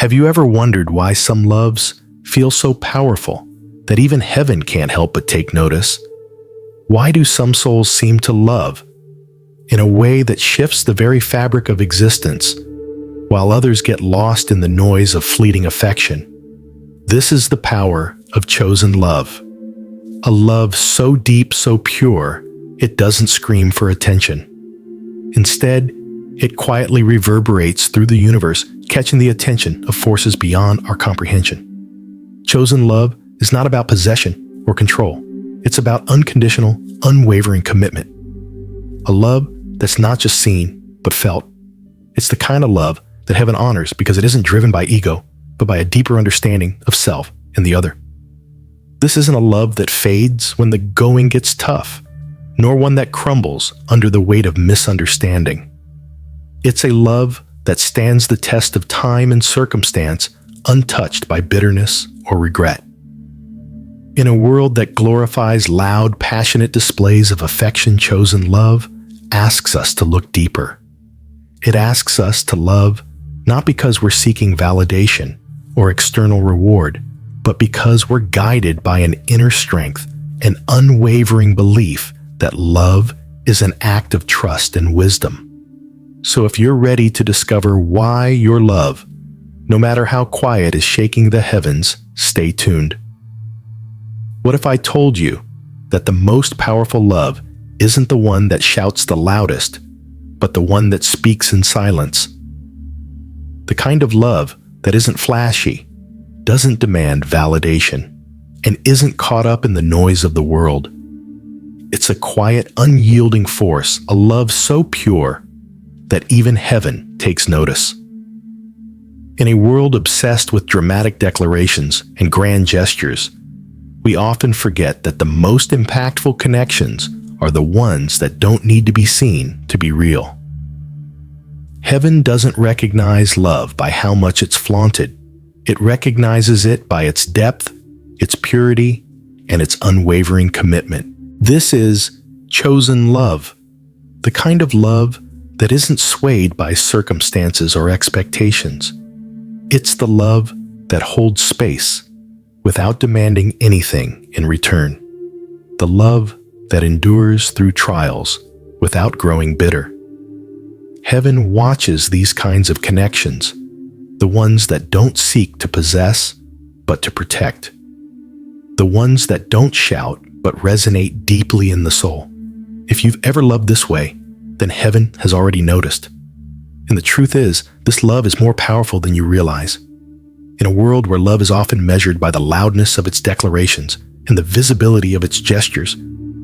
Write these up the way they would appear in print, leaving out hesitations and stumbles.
Have you ever wondered why some loves feel so powerful that even heaven can't help but take notice? Why do some souls seem to love in a way that shifts the very fabric of existence, while others get lost in the noise of fleeting affection? This is the power of chosen love. A love so deep, so pure, it doesn't scream for attention. Instead, it quietly reverberates through the universe, catching the attention of forces beyond our comprehension. Chosen love is not about possession or control. It's about unconditional, unwavering commitment. A love that's not just seen, but felt. It's the kind of love that heaven honors because it isn't driven by ego, but by a deeper understanding of self and the other. This isn't a love that fades when the going gets tough, nor one that crumbles under the weight of misunderstanding. It's a love that stands the test of time and circumstance, untouched by bitterness or regret. In a world that glorifies loud, passionate displays of affection, chosen love asks us to look deeper. It asks us to love not because we're seeking validation or external reward, but because we're guided by an inner strength, an unwavering belief that love is an act of trust and wisdom. So if you're ready to discover why your love, no matter how quiet, is shaking the heavens, stay tuned. What if I told you that the most powerful love isn't the one that shouts the loudest, but the one that speaks in silence? The kind of love that isn't flashy, doesn't demand validation, and isn't caught up in the noise of the world. It's a quiet, unyielding force, a love so pure that even heaven takes notice. In a world obsessed with dramatic declarations and grand gestures, we often forget that the most impactful connections are the ones that don't need to be seen to be real. Heaven doesn't recognize love by how much it's flaunted. It recognizes it by its depth, its purity, and its unwavering commitment. This is chosen love, the kind of love that isn't swayed by circumstances or expectations. It's the love that holds space without demanding anything in return. The love that endures through trials without growing bitter. Heaven watches these kinds of connections, the ones that don't seek to possess, but to protect. The ones that don't shout, but resonate deeply in the soul. If you've ever loved this way, then heaven has already noticed. And the truth is, this love is more powerful than you realize. In a world where love is often measured by the loudness of its declarations and the visibility of its gestures,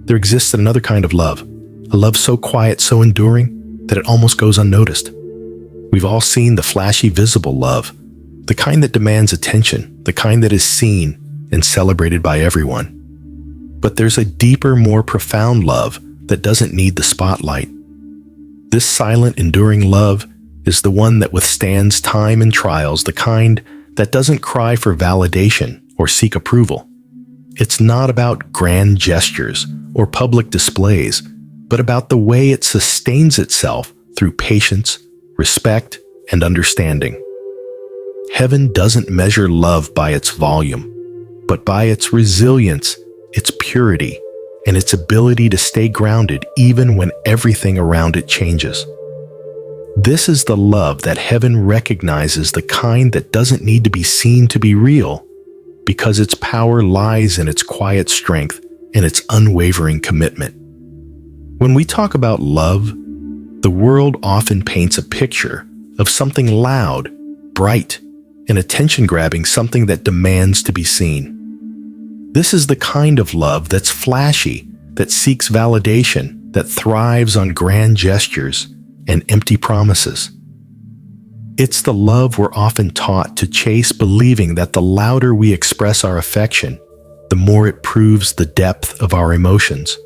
there exists another kind of love, a love so quiet, so enduring, that it almost goes unnoticed. We've all seen the flashy, visible love, the kind that demands attention, the kind that is seen and celebrated by everyone. But there's a deeper, more profound love that doesn't need the spotlight. This silent, enduring love is the one that withstands time and trials, the kind that doesn't cry for validation or seek approval. It's not about grand gestures or public displays, but about the way it sustains itself through patience, respect, and understanding. Heaven doesn't measure love by its volume, but by its resilience, its purity, and its ability to stay grounded even when everything around it changes. This is the love that heaven recognizes, the kind that doesn't need to be seen to be real, because its power lies in its quiet strength and its unwavering commitment. When we talk about love, the world often paints a picture of something loud, bright, and attention-grabbing, something that demands to be seen. This is the kind of love that's flashy, that seeks validation, that thrives on grand gestures and empty promises. It's the love we're often taught to chase, believing that the louder we express our affection, the more it proves the depth of our emotions.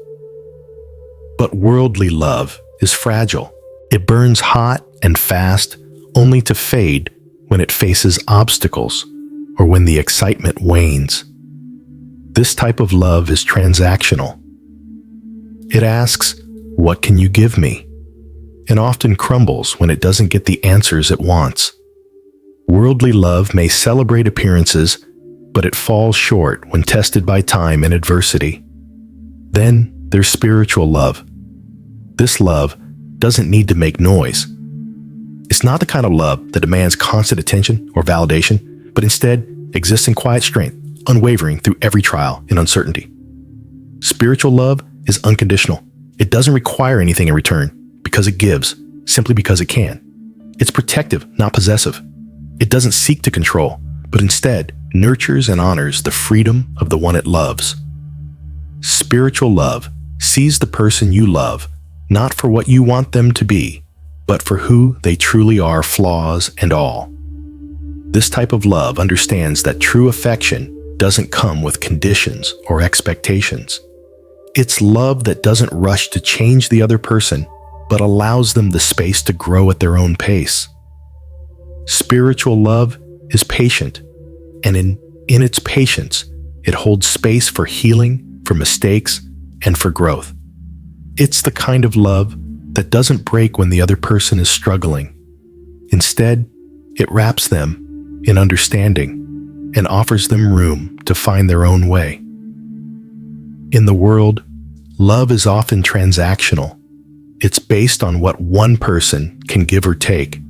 But worldly love is fragile. It burns hot and fast, only to fade when it faces obstacles or when the excitement wanes. This type of love is transactional. It asks, "What can you give me?" and often crumbles when it doesn't get the answers it wants. Worldly love may celebrate appearances, but it falls short when tested by time and adversity. Then there's spiritual love. This love doesn't need to make noise. It's not the kind of love that demands constant attention or validation, but instead exists in quiet strength, unwavering through every trial and uncertainty. Spiritual love is unconditional. It doesn't require anything in return because it gives, simply because it can. It's protective, not possessive. It doesn't seek to control, but instead nurtures and honors the freedom of the one it loves. Spiritual love sees the person you love not for what you want them to be, but for who they truly are, flaws and all. This type of love understands that true affection doesn't come with conditions or expectations. It's love that doesn't rush to change the other person, but allows them the space to grow at their own pace. Spiritual love is patient, and in its patience, it holds space for healing, for mistakes, and for growth. It's the kind of love that doesn't break when the other person is struggling. Instead, it wraps them in understanding and offers them room to find their own way. In the world, love is often transactional. It's based on what one person can give or take.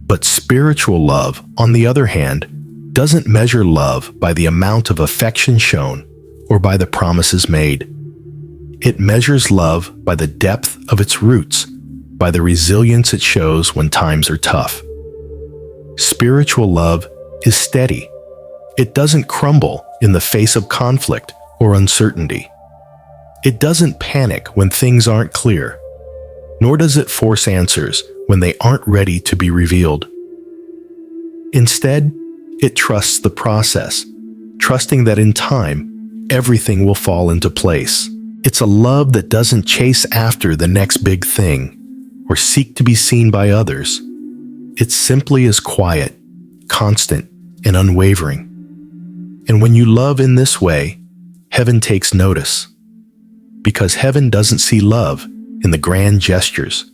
But spiritual love, on the other hand, doesn't measure love by the amount of affection shown or by the promises made. It measures love by the depth of its roots, by the resilience it shows when times are tough. Spiritual love is steady. It doesn't crumble in the face of conflict or uncertainty. It doesn't panic when things aren't clear, nor does it force answers when they aren't ready to be revealed. Instead, it trusts the process, trusting that in time, everything will fall into place. It's a love that doesn't chase after the next big thing or seek to be seen by others. It simply is quiet, constant, and unwavering. And when you love in this way, heaven takes notice. Because heaven doesn't see love in the grand gestures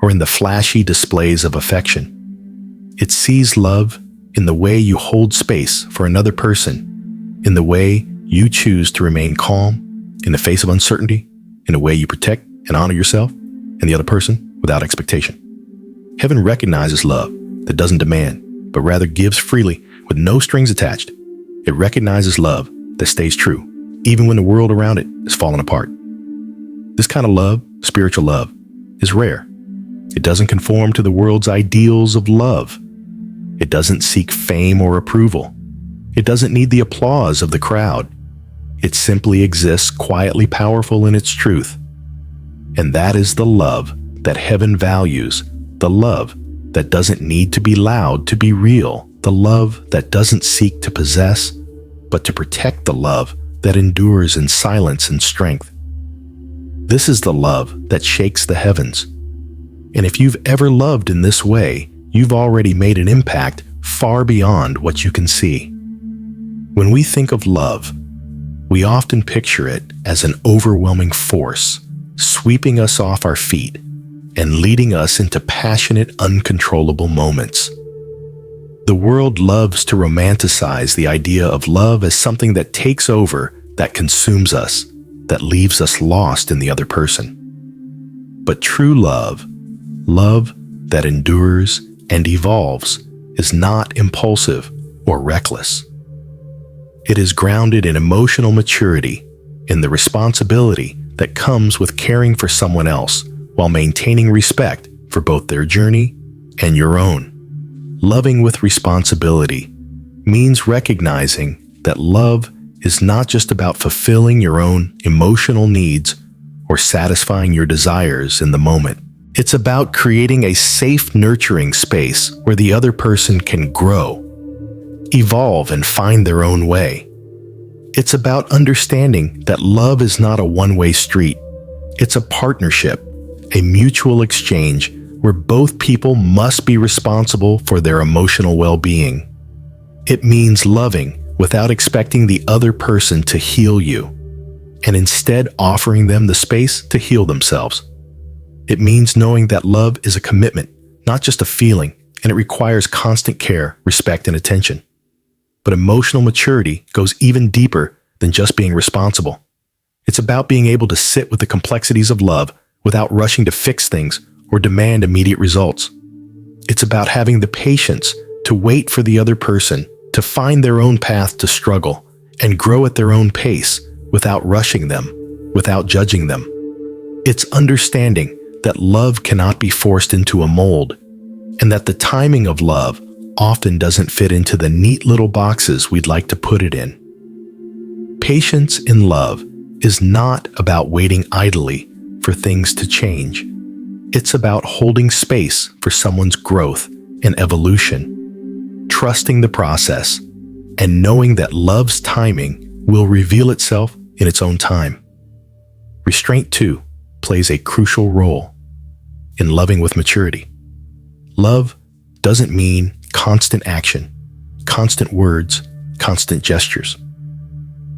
or in the flashy displays of affection. It sees love in the way you hold space for another person, in the way you choose to remain calm in the face of uncertainty, in the way you protect and honor yourself and the other person without expectation. Heaven recognizes love that doesn't demand, but rather gives freely with no strings attached. It recognizes love that stays true, even when the world around it is falling apart. This kind of love, spiritual love, is rare. It doesn't conform to the world's ideals of love. It doesn't seek fame or approval. It doesn't need the applause of the crowd. It simply exists quietly powerful in its truth. And that is the love that heaven values, the love that doesn't need to be loud to be real, the love that doesn't seek to possess, but to protect, the love that endures in silence and strength. This is the love that shakes the heavens. And if you've ever loved in this way, you've already made an impact far beyond what you can see. When we think of love, we often picture it as an overwhelming force, sweeping us off our feet and leading us into passionate, uncontrollable moments. The world loves to romanticize the idea of love as something that takes over, that consumes us, that leaves us lost in the other person. But true love, love that endures and evolves, is not impulsive or reckless. It is grounded in emotional maturity, in the responsibility that comes with caring for someone else while maintaining respect for both their journey and your own. Loving with responsibility means recognizing that love is not just about fulfilling your own emotional needs or satisfying your desires in the moment. It's about creating a safe, nurturing space where the other person can grow, evolve, and find their own way. It's about understanding that love is not a one-way street. It's a partnership, a mutual exchange where both people must be responsible for their emotional well-being. It means loving without expecting the other person to heal you, and instead offering them the space to heal themselves. It means knowing that love is a commitment, not just a feeling, and it requires constant care, respect, and attention. But emotional maturity goes even deeper than just being responsible. It's about being able to sit with the complexities of love without rushing to fix things or demand immediate results. It's about having the patience to wait for the other person to find their own path to struggle and grow at their own pace without rushing them, without judging them. It's understanding that love cannot be forced into a mold, and that the timing of love often doesn't fit into the neat little boxes we'd like to put it in. Patience in love is not about waiting idly for things to change. It's about holding space for someone's growth and evolution, trusting the process, and knowing that love's timing will reveal itself in its own time. Restraint, too, plays a crucial role in loving with maturity. Love doesn't mean constant action, constant words, constant gestures.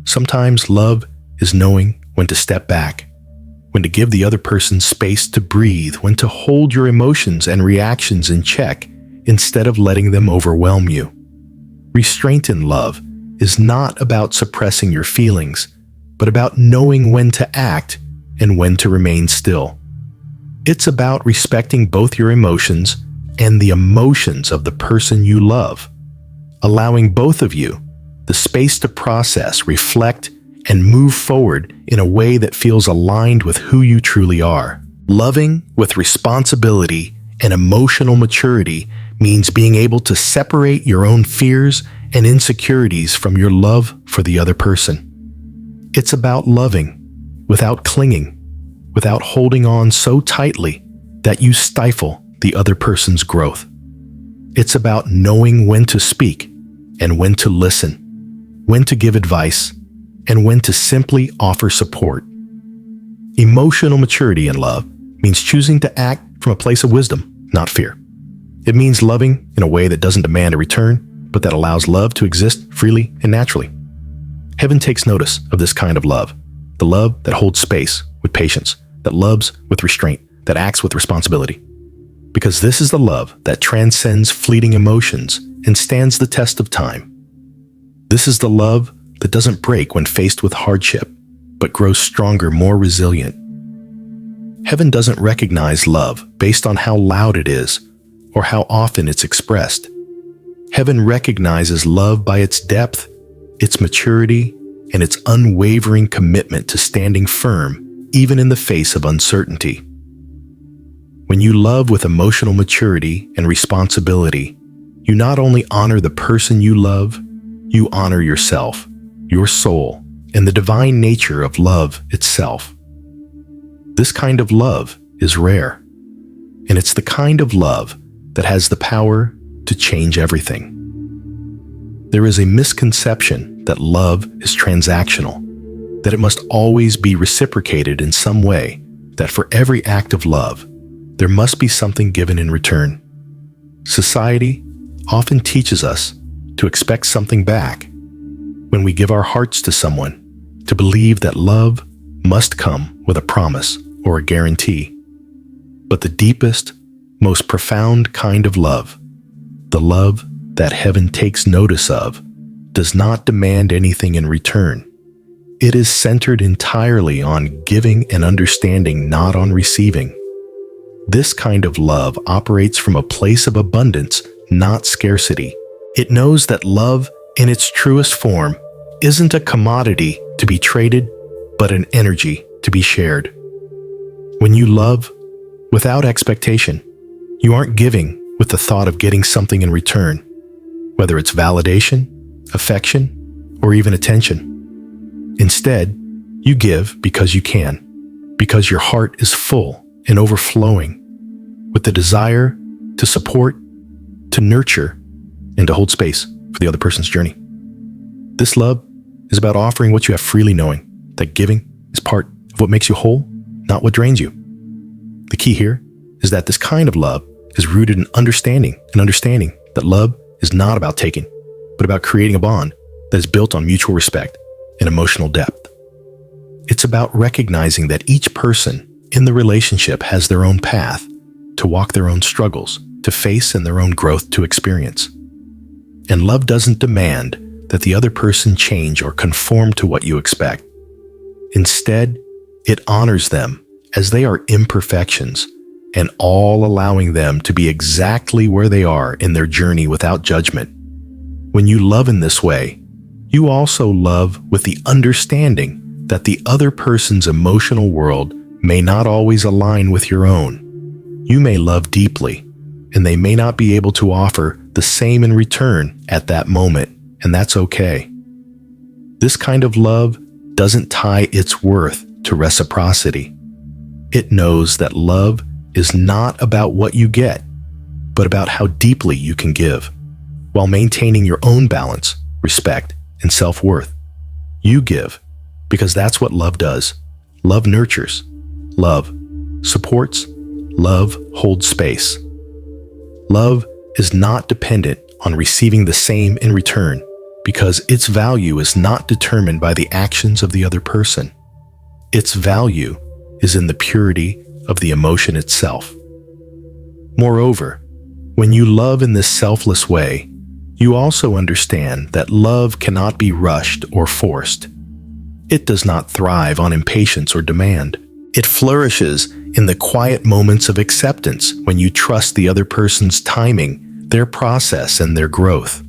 Sometimes love is knowing when to step back, when to give the other person space to breathe, when to hold your emotions and reactions in check instead of letting them overwhelm you. Restraint in love is not about suppressing your feelings, but about knowing when to act and when to remain still. It's about respecting both your emotions and the emotions of the person you love, allowing both of you the space to process, reflect, and move forward in a way that feels aligned with who you truly are. Loving with responsibility and emotional maturity means being able to separate your own fears and insecurities from your love for the other person. It's about loving without clinging, without holding on so tightly that you stifle the other person's growth. It's about knowing when to speak and when to listen, when to give advice, and when to simply offer support. Emotional maturity in love means choosing to act from a place of wisdom, not fear. It means loving in a way that doesn't demand a return, but that allows love to exist freely and naturally. Heaven takes notice of this kind of love, the love that holds space with patience, that loves with restraint, that acts with responsibility. Because this is the love that transcends fleeting emotions and stands the test of time. This is the love that doesn't break when faced with hardship, but grows stronger, more resilient. Heaven doesn't recognize love based on how loud it is or how often it's expressed. Heaven recognizes love by its depth, its maturity, and its unwavering commitment to standing firm, even in the face of uncertainty. When you love with emotional maturity and responsibility, you not only honor the person you love, you honor yourself, your soul, and the divine nature of love itself. This kind of love is rare, and it's the kind of love that has the power to change everything. There is a misconception that love is transactional, that it must always be reciprocated in some way, that for every act of love, there must be something given in return. Society often teaches us to expect something back when we give our hearts to someone, to believe that love must come with a promise or a guarantee. But the deepest, most profound kind of love, the love that heaven takes notice of, does not demand anything in return. It is centered entirely on giving and understanding, not on receiving. This kind of love operates from a place of abundance, not scarcity. It knows that love, in its truest form, isn't a commodity to be traded, but an energy to be shared. When you love without expectation, you aren't giving with the thought of getting something in return, whether it's validation, affection, or even attention. Instead, you give because you can, because your heart is full and overflowing with the desire to support, to nurture, and to hold space for the other person's journey. This love is about offering what you have freely, knowing that giving is part of what makes you whole, not what drains you. The key here is that this kind of love is rooted in understanding that love is not about taking, but about creating a bond that is built on mutual respect and emotional depth. It's about recognizing that each person in the relationship has their own path, to walk their own struggles, to face and their own growth to experience. And love doesn't demand that the other person change or conform to what you expect. Instead, it honors them as they are imperfections, and all allowing them to be exactly where they are in their journey without judgment. When you love in this way, you also love with the understanding that the other person's emotional world may not always align with your own. You may love deeply, and they may not be able to offer the same in return at that moment, and that's okay. This kind of love doesn't tie its worth to reciprocity. It knows that love is not about what you get, but about how deeply you can give, while maintaining your own balance, respect, and self-worth. You give, because that's what love does. Love nurtures. Love supports. Love holds space. Love is not dependent on receiving the same in return, because its value is not determined by the actions of the other person. Its value is in the purity of the emotion itself. Moreover, when you love in this selfless way, you also understand that love cannot be rushed or forced. It does not thrive on impatience or demand. It flourishes in the quiet moments of acceptance when you trust the other person's timing, their process, and their growth.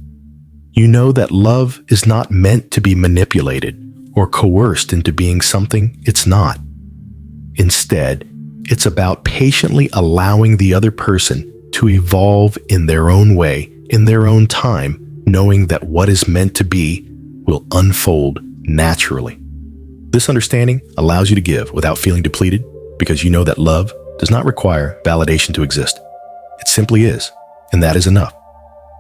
You know that love is not meant to be manipulated or coerced into being something it's not. Instead, it's about patiently allowing the other person to evolve in their own way, in their own time, knowing that what is meant to be will unfold naturally. This understanding allows you to give without feeling depleted, because you know that love does not require validation to exist. It simply is, and that is enough.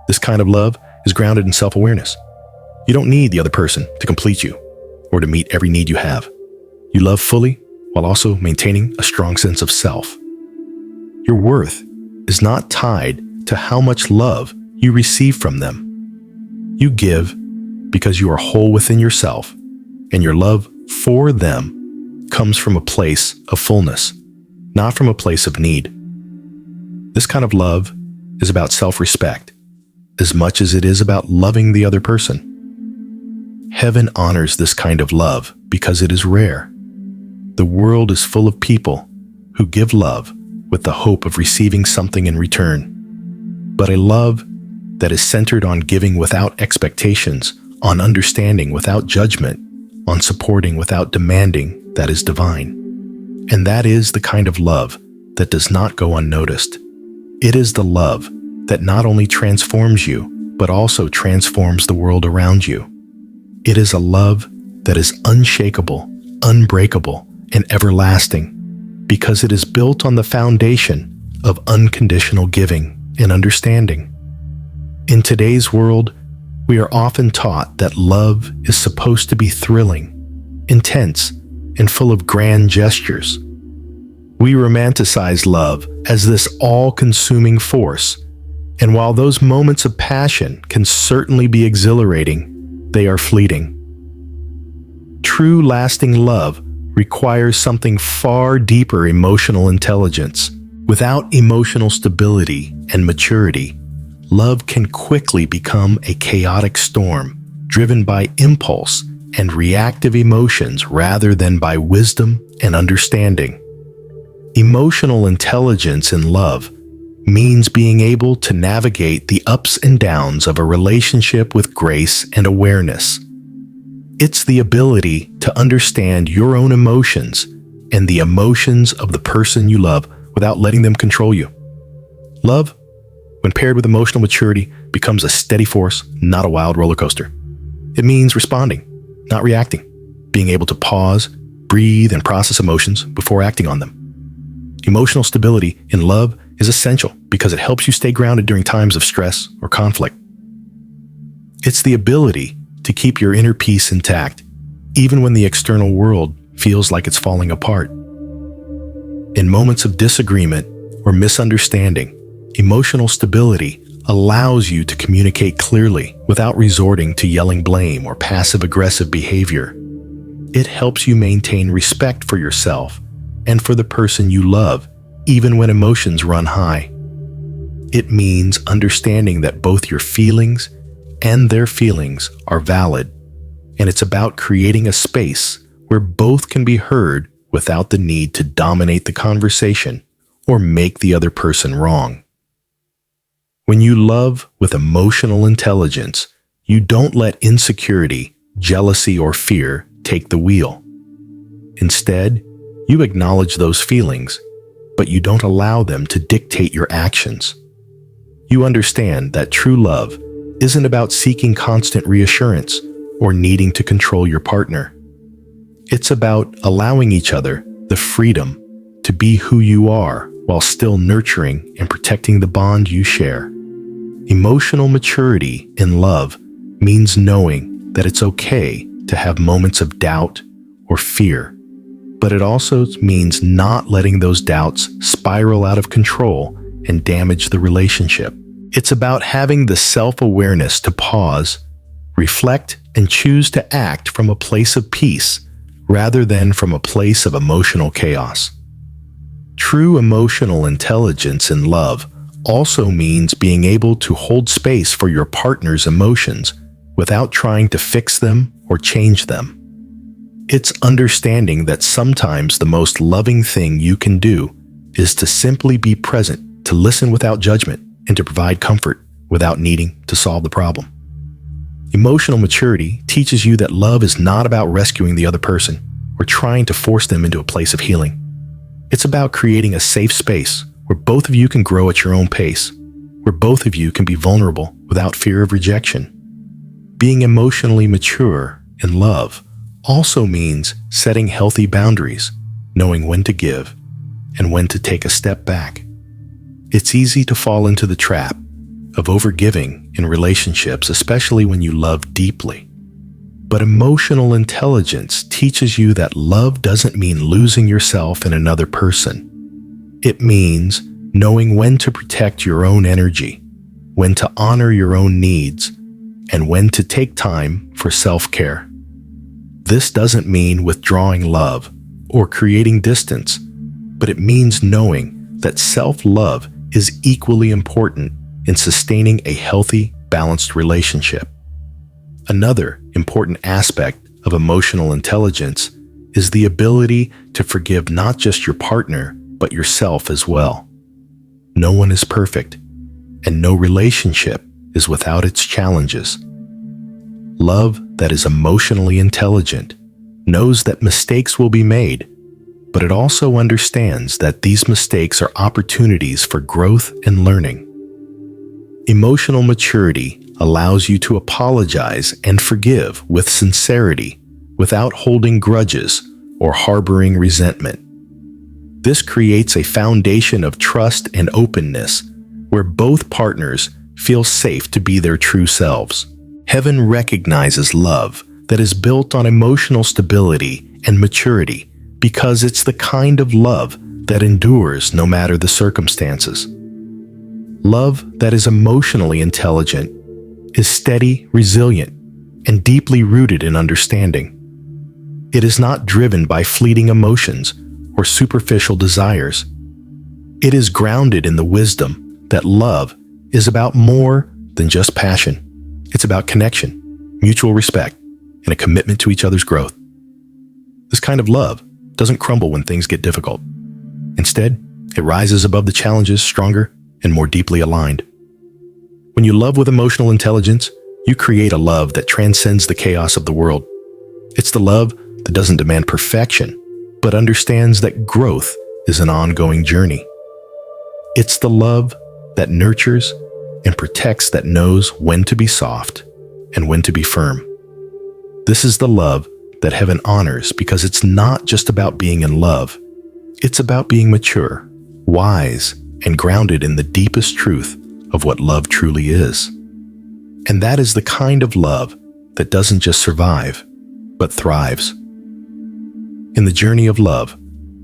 This kind of love is grounded in self-awareness. You don't need the other person to complete you or to meet every need you have. You love fully while also maintaining a strong sense of self. Your worth is not tied to how much love you receive from them. You give because you are whole within yourself, and your love for them comes from a place of fullness, not from a place of need. This kind of love is about self-respect as much as it is about loving the other person. Heaven honors this kind of love because it is rare. The world is full of people who give love with the hope of receiving something in return. But a love that is centered on giving without expectations, on understanding without judgment, on supporting without demanding, that is divine. And that is the kind of love that does not go unnoticed. It is the love that not only transforms you, but also transforms the world around you. It is a love that is unshakable, unbreakable, and everlasting, because it is built on the foundation of unconditional giving and understanding. In today's world, we are often taught that love is supposed to be thrilling, intense, and full of grand gestures. We romanticize love as this all-consuming force, and while those moments of passion can certainly be exhilarating, they are fleeting. True lasting love requires something far deeper emotional intelligence. Without emotional stability and maturity, love can quickly become a chaotic storm, driven by impulse and reactive emotions rather than by wisdom and understanding. Emotional intelligence in love means being able to navigate the ups and downs of a relationship with grace and awareness. It's the ability to understand your own emotions and the emotions of the person you love without letting them control you. Love, when paired with emotional maturity, becomes a steady force, not a wild roller coaster. It means responding, not reacting, being able to pause, breathe, and process emotions before acting on them. Emotional stability in love is essential because it helps you stay grounded during times of stress or conflict. It's the ability to keep your inner peace intact, even when the external world feels like it's falling apart. In moments of disagreement or misunderstanding, emotional stability allows you to communicate clearly without resorting to yelling blame or passive-aggressive behavior. It helps you maintain respect for yourself and for the person you love, even when emotions run high. It means understanding that both your feelings and their feelings are valid, and it's about creating a space where both can be heard without the need to dominate the conversation or make the other person wrong. When you love with emotional intelligence, you don't let insecurity, jealousy, or fear take the wheel. Instead, you acknowledge those feelings, but you don't allow them to dictate your actions. You understand that true love isn't about seeking constant reassurance or needing to control your partner. It's about allowing each other the freedom to be who you are while still nurturing and protecting the bond you share. Emotional maturity in love means knowing that it's okay to have moments of doubt or fear, but it also means not letting those doubts spiral out of control and damage the relationship. It's about having the self-awareness to pause, reflect, and choose to act from a place of peace rather than from a place of emotional chaos. True emotional intelligence in love also means being able to hold space for your partner's emotions without trying to fix them or change them. It's understanding that sometimes the most loving thing you can do is to simply be present, to listen without judgment, and to provide comfort without needing to solve the problem. Emotional maturity teaches you that love is not about rescuing the other person or trying to force them into a place of healing. It's about creating a safe space where both of you can grow at your own pace, where both of you can be vulnerable without fear of rejection. Being emotionally mature in love also means setting healthy boundaries, knowing when to give and when to take a step back. It's easy to fall into the trap of overgiving in relationships, especially when you love deeply. But emotional intelligence teaches you that love doesn't mean losing yourself in another person. It means knowing when to protect your own energy, when to honor your own needs, and when to take time for self-care. This doesn't mean withdrawing love or creating distance, but it means knowing that self-love is equally important in sustaining a healthy, balanced relationship. Another important aspect of emotional intelligence is the ability to forgive not just your partner, but yourself as well. No one is perfect, and no relationship is without its challenges. Love that is emotionally intelligent knows that mistakes will be made, but it also understands that these mistakes are opportunities for growth and learning. Emotional maturity allows you to apologize and forgive with sincerity without holding grudges or harboring resentment. This creates a foundation of trust and openness where both partners feel safe to be their true selves. Heaven recognizes love that is built on emotional stability and maturity because it's the kind of love that endures no matter the circumstances. Love that is emotionally intelligent is steady, resilient, and deeply rooted in understanding. It is not driven by fleeting emotions or superficial desires. It is grounded in the wisdom that love is about more than just passion. It's about connection, mutual respect, and a commitment to each other's growth. This kind of love doesn't crumble when things get difficult. Instead, it rises above the challenges stronger and more deeply aligned. When you love with emotional intelligence, you create a love that transcends the chaos of the world. It's the love that doesn't demand perfection, but understands that growth is an ongoing journey. It's the love that nurtures and protects, that knows when to be soft and when to be firm. This is the love that heaven honors because it's not just about being in love. It's about being mature, wise, and grounded in the deepest truth of what love truly is. And that is the kind of love that doesn't just survive, but thrives. In the journey of love,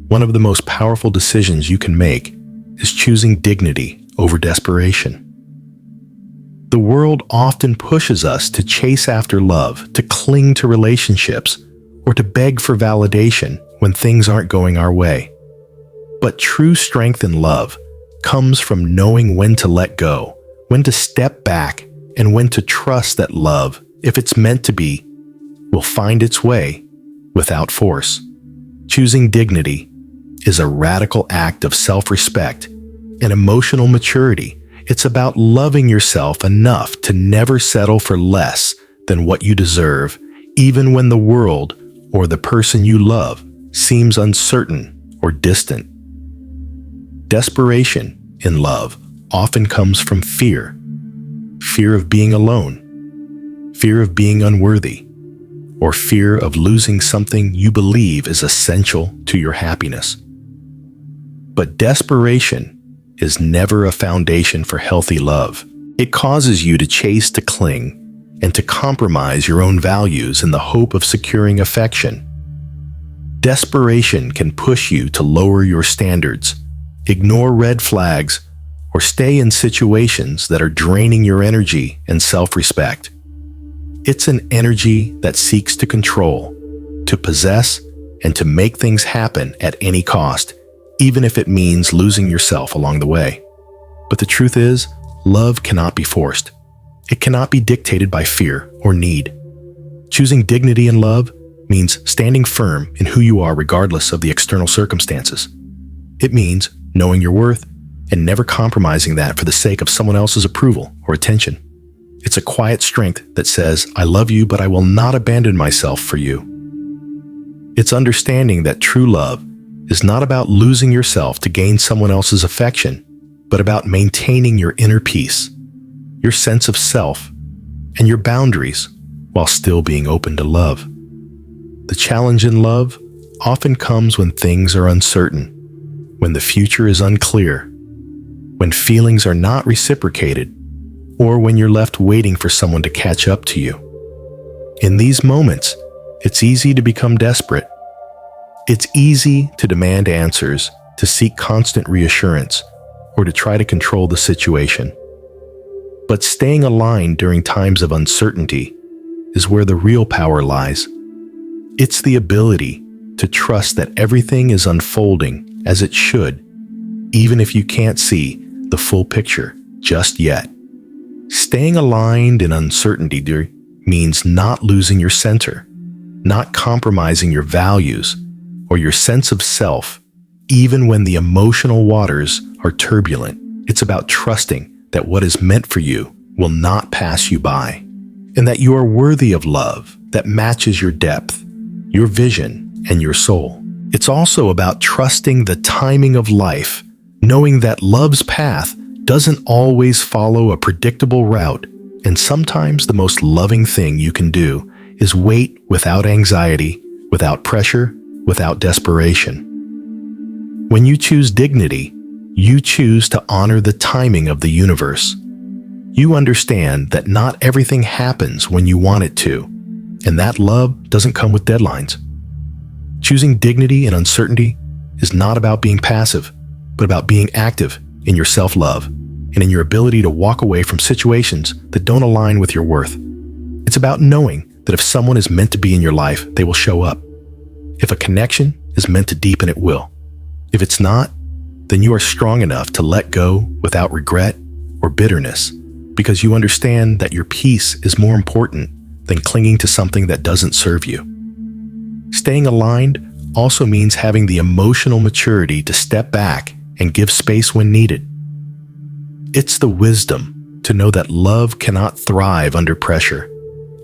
one of the most powerful decisions you can make is choosing dignity over desperation. The world often pushes us to chase after love, to cling to relationships, or to beg for validation when things aren't going our way. But true strength in love comes from knowing when to let go, when to step back, and when to trust that love, if it's meant to be, will find its way without force. Choosing dignity is a radical act of self-respect and emotional maturity. It's about loving yourself enough to never settle for less than what you deserve, even when the world or the person you love seems uncertain or distant. Desperation in love often comes from fear. Fear of being alone, fear of being unworthy, or fear of losing something you believe is essential to your happiness. But desperation is never a foundation for healthy love. It causes you to chase to cling and to compromise your own values in the hope of securing affection. Desperation can push you to lower your standards, ignore red flags, or stay in situations that are draining your energy and self-respect. It's an energy that seeks to control, to possess, and to make things happen at any cost, even if it means losing yourself along the way. But the truth is, love cannot be forced. It cannot be dictated by fear or need. Choosing dignity in love means standing firm in who you are regardless of the external circumstances. It means knowing your worth and never compromising that for the sake of someone else's approval or attention. It's a quiet strength that says, I love you, but I will not abandon myself for you. It's understanding that true love is not about losing yourself to gain someone else's affection, but about maintaining your inner peace, your sense of self, and your boundaries while still being open to love. The challenge in love often comes when things are uncertain, when the future is unclear, when feelings are not reciprocated, or when you're left waiting for someone to catch up to you. In these moments, it's easy to become desperate. It's easy to demand answers, to seek constant reassurance, or to try to control the situation. But staying aligned during times of uncertainty is where the real power lies. It's the ability to trust that everything is unfolding as it should, even if you can't see the full picture just yet. Staying aligned in uncertainty means not losing your center, not compromising your values or your sense of self, even when the emotional waters are turbulent. It's about trusting that what is meant for you will not pass you by, and that you are worthy of love that matches your depth, your vision, and your soul. It's also about trusting the timing of life, knowing that love's path doesn't always follow a predictable route, and sometimes the most loving thing you can do is wait without anxiety, without pressure, without desperation. When you choose dignity, you choose to honor the timing of the universe. You understand that not everything happens when you want it to, and that love doesn't come with deadlines. Choosing dignity in uncertainty is not about being passive, but about being active in your self-love and in your ability to walk away from situations that don't align with your worth. It's about knowing that if someone is meant to be in your life, they will show up. If a connection is meant to deepen, it will. If it's not, then you are strong enough to let go without regret or bitterness, because you understand that your peace is more important than clinging to something that doesn't serve you. Staying aligned also means having the emotional maturity to step back and give space when needed. It's the wisdom to know that love cannot thrive under pressure,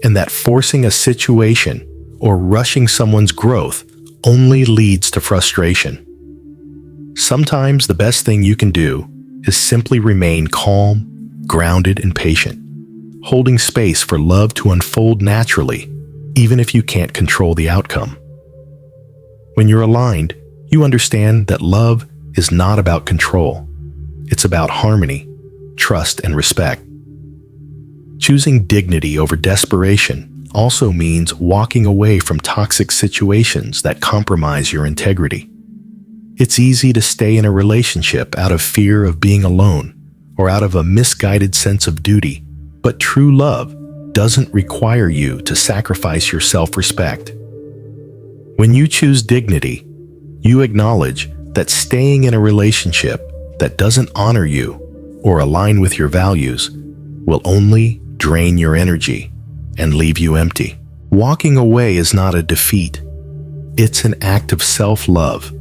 and that forcing a situation or rushing someone's growth only leads to frustration. Sometimes the best thing you can do is simply remain calm, grounded, and patient, holding space for love to unfold naturally, even if you can't control the outcome. When you're aligned, you understand that love is not about control. It's about harmony, trust, and respect. Choosing dignity over desperation also means walking away from toxic situations that compromise your integrity. It's easy to stay in a relationship out of fear of being alone or out of a misguided sense of duty, but true love doesn't require you to sacrifice your self-respect. When you choose dignity, you acknowledge that staying in a relationship that doesn't honor you or align with your values will only drain your energy and leave you empty. Walking away is not a defeat. It's an act of self-love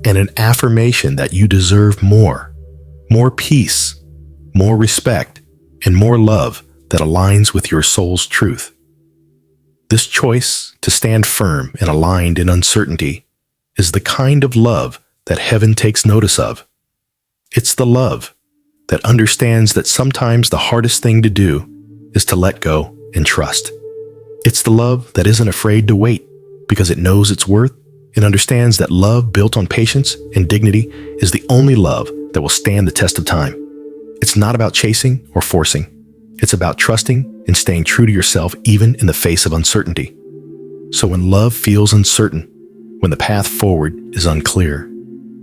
and an affirmation that you deserve more peace, more respect, and more love that aligns with your soul's truth. This choice to stand firm and aligned in uncertainty is the kind of love that heaven takes notice of. It's the love that understands that sometimes the hardest thing to do is to let go and trust. It's the love that isn't afraid to wait because it knows its worth and understands that love built on patience and dignity is the only love that will stand the test of time. It's not about chasing or forcing. It's about trusting and staying true to yourself even in the face of uncertainty. So when love feels uncertain, when the path forward is unclear,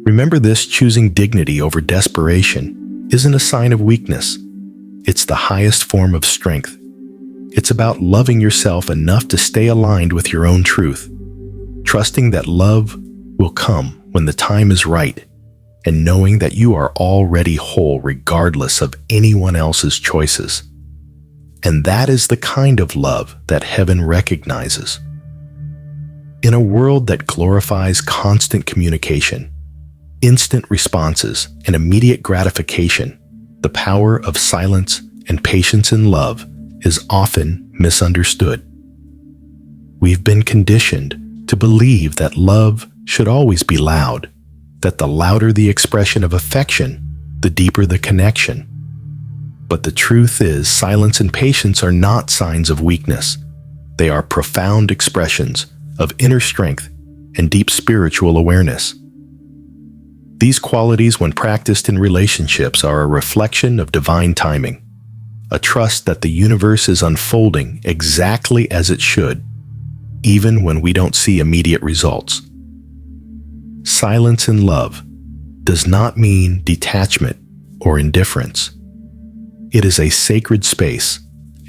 remember this: choosing dignity over desperation isn't a sign of weakness. It's the highest form of strength. It's about loving yourself enough to stay aligned with your own truth, trusting that love will come when the time is right, and knowing that you are already whole regardless of anyone else's choices. And that is the kind of love that heaven recognizes. In a world that glorifies constant communication, instant responses, and immediate gratification, the power of silence and patience in love is often misunderstood. We've been conditioned to believe that love should always be loud, that the louder the expression of affection, the deeper the connection. But the truth is, silence and patience are not signs of weakness. They are profound expressions of inner strength and deep spiritual awareness. These qualities, when practiced in relationships, are a reflection of divine timing, a trust that the universe is unfolding exactly as it should, even when we don't see immediate results. Silence in love does not mean detachment or indifference. It is a sacred space,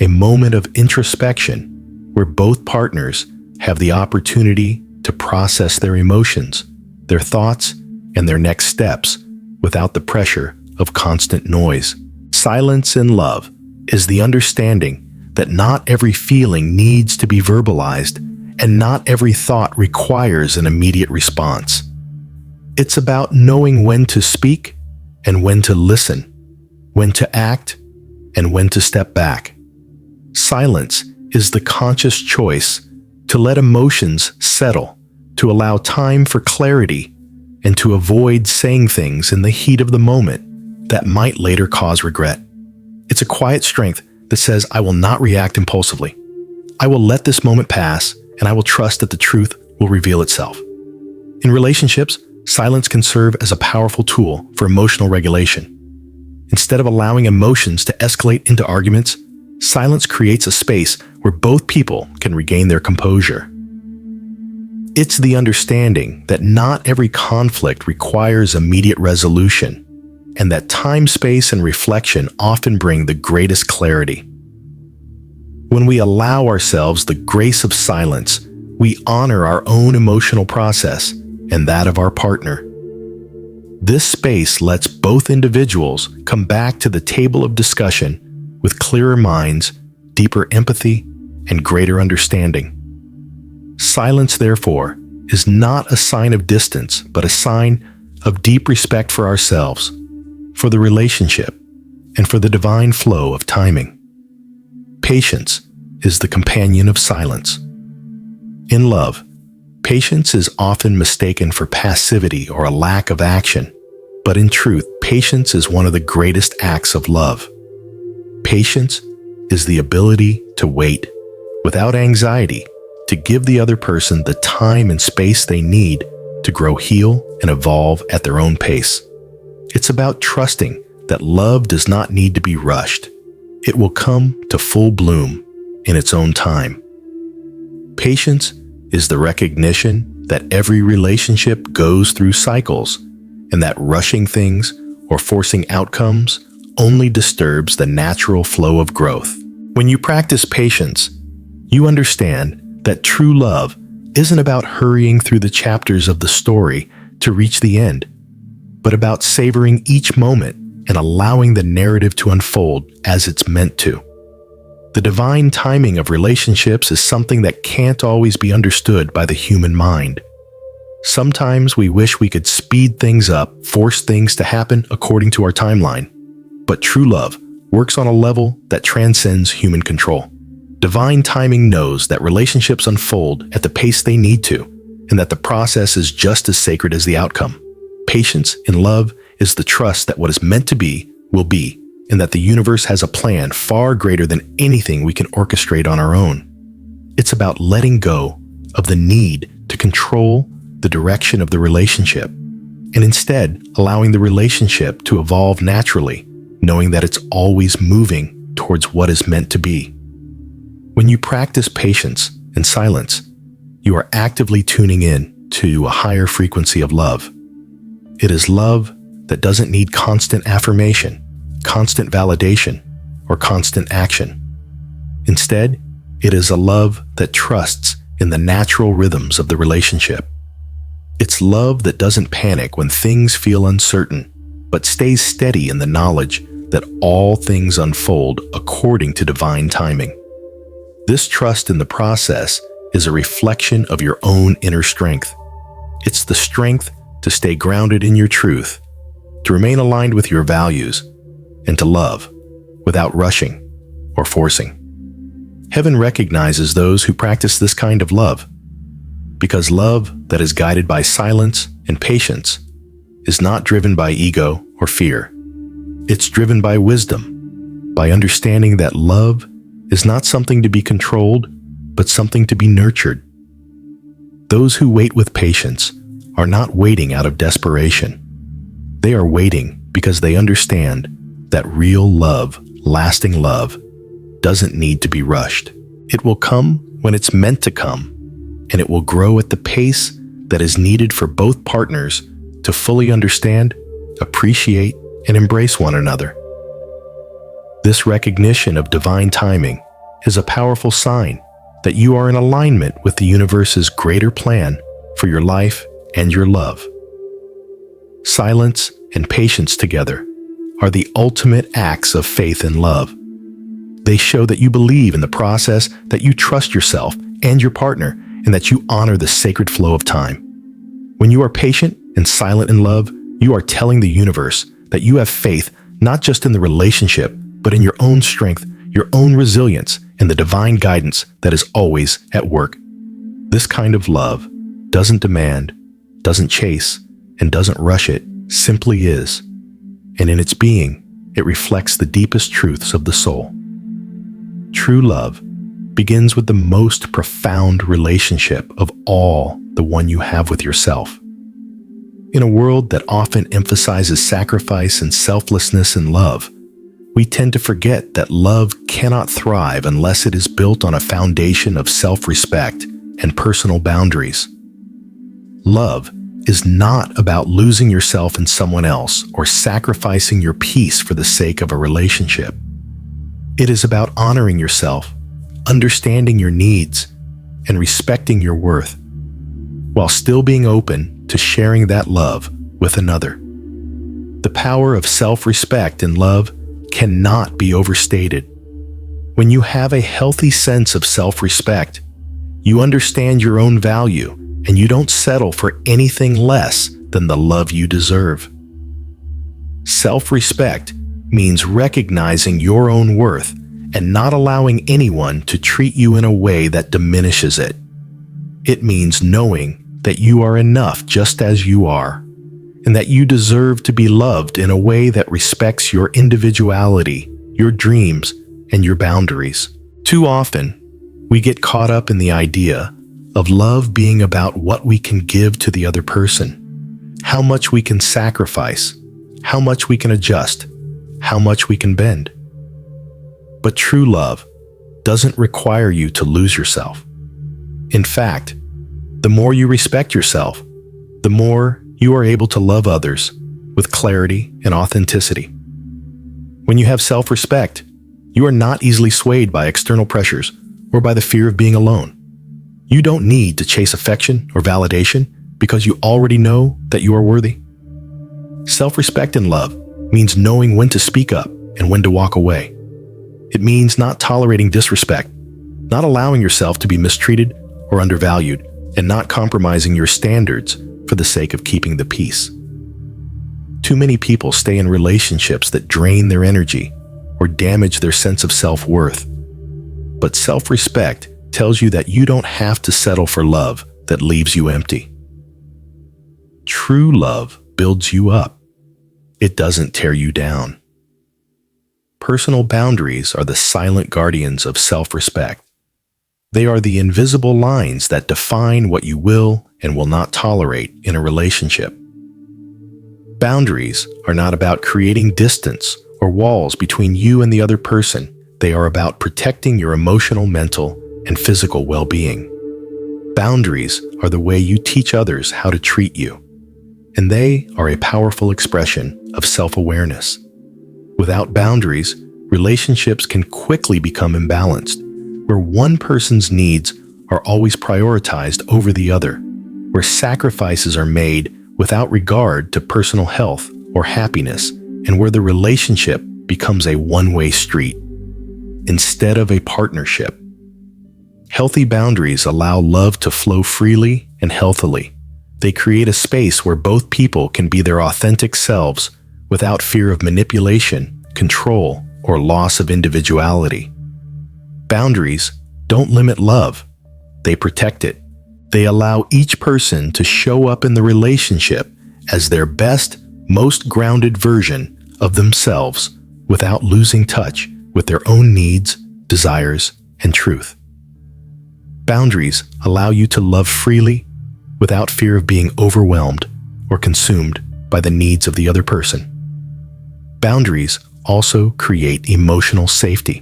a moment of introspection where both partners have the opportunity to process their emotions, their thoughts, and their next steps without the pressure of constant noise. Silence in love is the understanding that not every feeling needs to be verbalized and not every thought requires an immediate response. It's about knowing when to speak and when to listen, when to act and when to step back. Silence is the conscious choice to let emotions settle, to allow time for clarity, and to avoid saying things in the heat of the moment that might later cause regret. It's a quiet strength that says, I will not react impulsively. I will let this moment pass, and I will trust that the truth will reveal itself. In relationships, silence can serve as a powerful tool for emotional regulation. Instead of allowing emotions to escalate into arguments, silence creates a space where both people can regain their composure. It's the understanding that not every conflict requires immediate resolution, and that time, space, and reflection often bring the greatest clarity. When we allow ourselves the grace of silence, we honor our own emotional process and that of our partner. This space lets both individuals come back to the table of discussion with clearer minds, deeper empathy, and greater understanding. Silence, therefore, is not a sign of distance, but a sign of deep respect for ourselves, for the relationship, and for the divine flow of timing. Patience is the companion of silence. In love, patience is often mistaken for passivity or a lack of action, but in truth, patience is one of the greatest acts of love. Patience is the ability to wait without anxiety, to give the other person the time and space they need to grow, heal, and evolve at their own pace. It's about trusting that love does not need to be rushed. It will come to full bloom in its own time. Patience is the recognition that every relationship goes through cycles, and that rushing things or forcing outcomes only disturbs the natural flow of growth. When you practice patience, you understand that true love isn't about hurrying through the chapters of the story to reach the end. but about savoring each moment and allowing the narrative to unfold as it's meant to. The divine timing of relationships is something that can't always be understood by the human mind. Sometimes we wish we could speed things up, force things to happen according to our timeline. But true love works on a level that transcends human control. Divine timing knows that relationships unfold at the pace they need to, and that the process is just as sacred as the outcome. Patience in love is the trust that what is meant to be will be, and that the universe has a plan far greater than anything we can orchestrate on our own. It's about letting go of the need to control the direction of the relationship, and instead allowing the relationship to evolve naturally, knowing that it's always moving towards what is meant to be. When you practice patience and silence, you are actively tuning in to a higher frequency of love. It is love that doesn't need constant affirmation, constant validation, or constant action. Instead, it is a love that trusts in the natural rhythms of the relationship. It's love that doesn't panic when things feel uncertain, but stays steady in the knowledge that all things unfold according to divine timing. This trust in the process is a reflection of your own inner strength. It's the strength to stay grounded in your truth, to remain aligned with your values, and to love without rushing or forcing. Heaven recognizes those who practice this kind of love, because love that is guided by silence and patience is not driven by ego or fear. It's driven by wisdom, by understanding that love is not something to be controlled, but something to be nurtured. Those who wait with patience are not waiting out of desperation. They are waiting because they understand that real love, lasting love, doesn't need to be rushed. It will come when it's meant to come, and it will grow at the pace that is needed for both partners to fully understand, appreciate, and embrace one another. This recognition of divine timing is a powerful sign that you are in alignment with the universe's greater plan for your life and your love. Silence and patience together are the ultimate acts of faith and love. They show that you believe in the process, that you trust yourself and your partner, and that you honor the sacred flow of time. When you are patient and silent in love, you are telling the universe that you have faith not just in the relationship, but in your own strength, your own resilience, and the divine guidance that is always at work. This kind of love doesn't demand, doesn't chase, and doesn't rush it, simply is. And in its being, it reflects the deepest truths of the soul. True love begins with the most profound relationship of all, the one you have with yourself. In a world that often emphasizes sacrifice and selflessness in love, we tend to forget that love cannot thrive unless it is built on a foundation of self-respect and personal boundaries. Love is not about losing yourself in someone else or sacrificing your peace for the sake of a relationship. It is about honoring yourself, understanding your needs, and respecting your worth, while still being open to sharing that love with another. The power of self-respect in love cannot be overstated. When you have a healthy sense of self-respect, you understand your own value and you don't settle for anything less than the love you deserve. Self-respect means recognizing your own worth and not allowing anyone to treat you in a way that diminishes it. It means knowing that you are enough just as you are, and that you deserve to be loved in a way that respects your individuality, your dreams, and your boundaries. Too often, we get caught up in the idea of love being about what we can give to the other person, how much we can sacrifice, how much we can adjust, how much we can bend. But true love doesn't require you to lose yourself. In fact, the more you respect yourself, the more you are able to love others with clarity and authenticity. When you have self-respect, you are not easily swayed by external pressures or by the fear of being alone. You don't need to chase affection or validation because you already know that you are worthy. Self-respect in love means knowing when to speak up and when to walk away. It means not tolerating disrespect, not allowing yourself to be mistreated or undervalued, and not compromising your standards for the sake of keeping the peace. Too many people stay in relationships that drain their energy or damage their sense of self-worth. But self-respect tells you that you don't have to settle for love that leaves you empty. True love builds you up. It doesn't tear you down. Personal boundaries are the silent guardians of self-respect. They are the invisible lines that define what you will and will not tolerate in a relationship. Boundaries are not about creating distance or walls between you and the other person. They are about protecting your emotional, mental, and physical well-being. Boundaries are the way you teach others how to treat you, and they are a powerful expression of self-awareness. Without boundaries, relationships can quickly become imbalanced, where one person's needs are always prioritized over the other, where sacrifices are made without regard to personal health or happiness, and where the relationship becomes a one-way street instead of a partnership. Healthy boundaries allow love to flow freely and healthily. They create a space where both people can be their authentic selves without fear of manipulation, control, or loss of individuality. Boundaries don't limit love. They protect it. They allow each person to show up in the relationship as their best, most grounded version of themselves without losing touch with their own needs, desires, and truth. Boundaries allow you to love freely without fear of being overwhelmed or consumed by the needs of the other person. Boundaries also create emotional safety.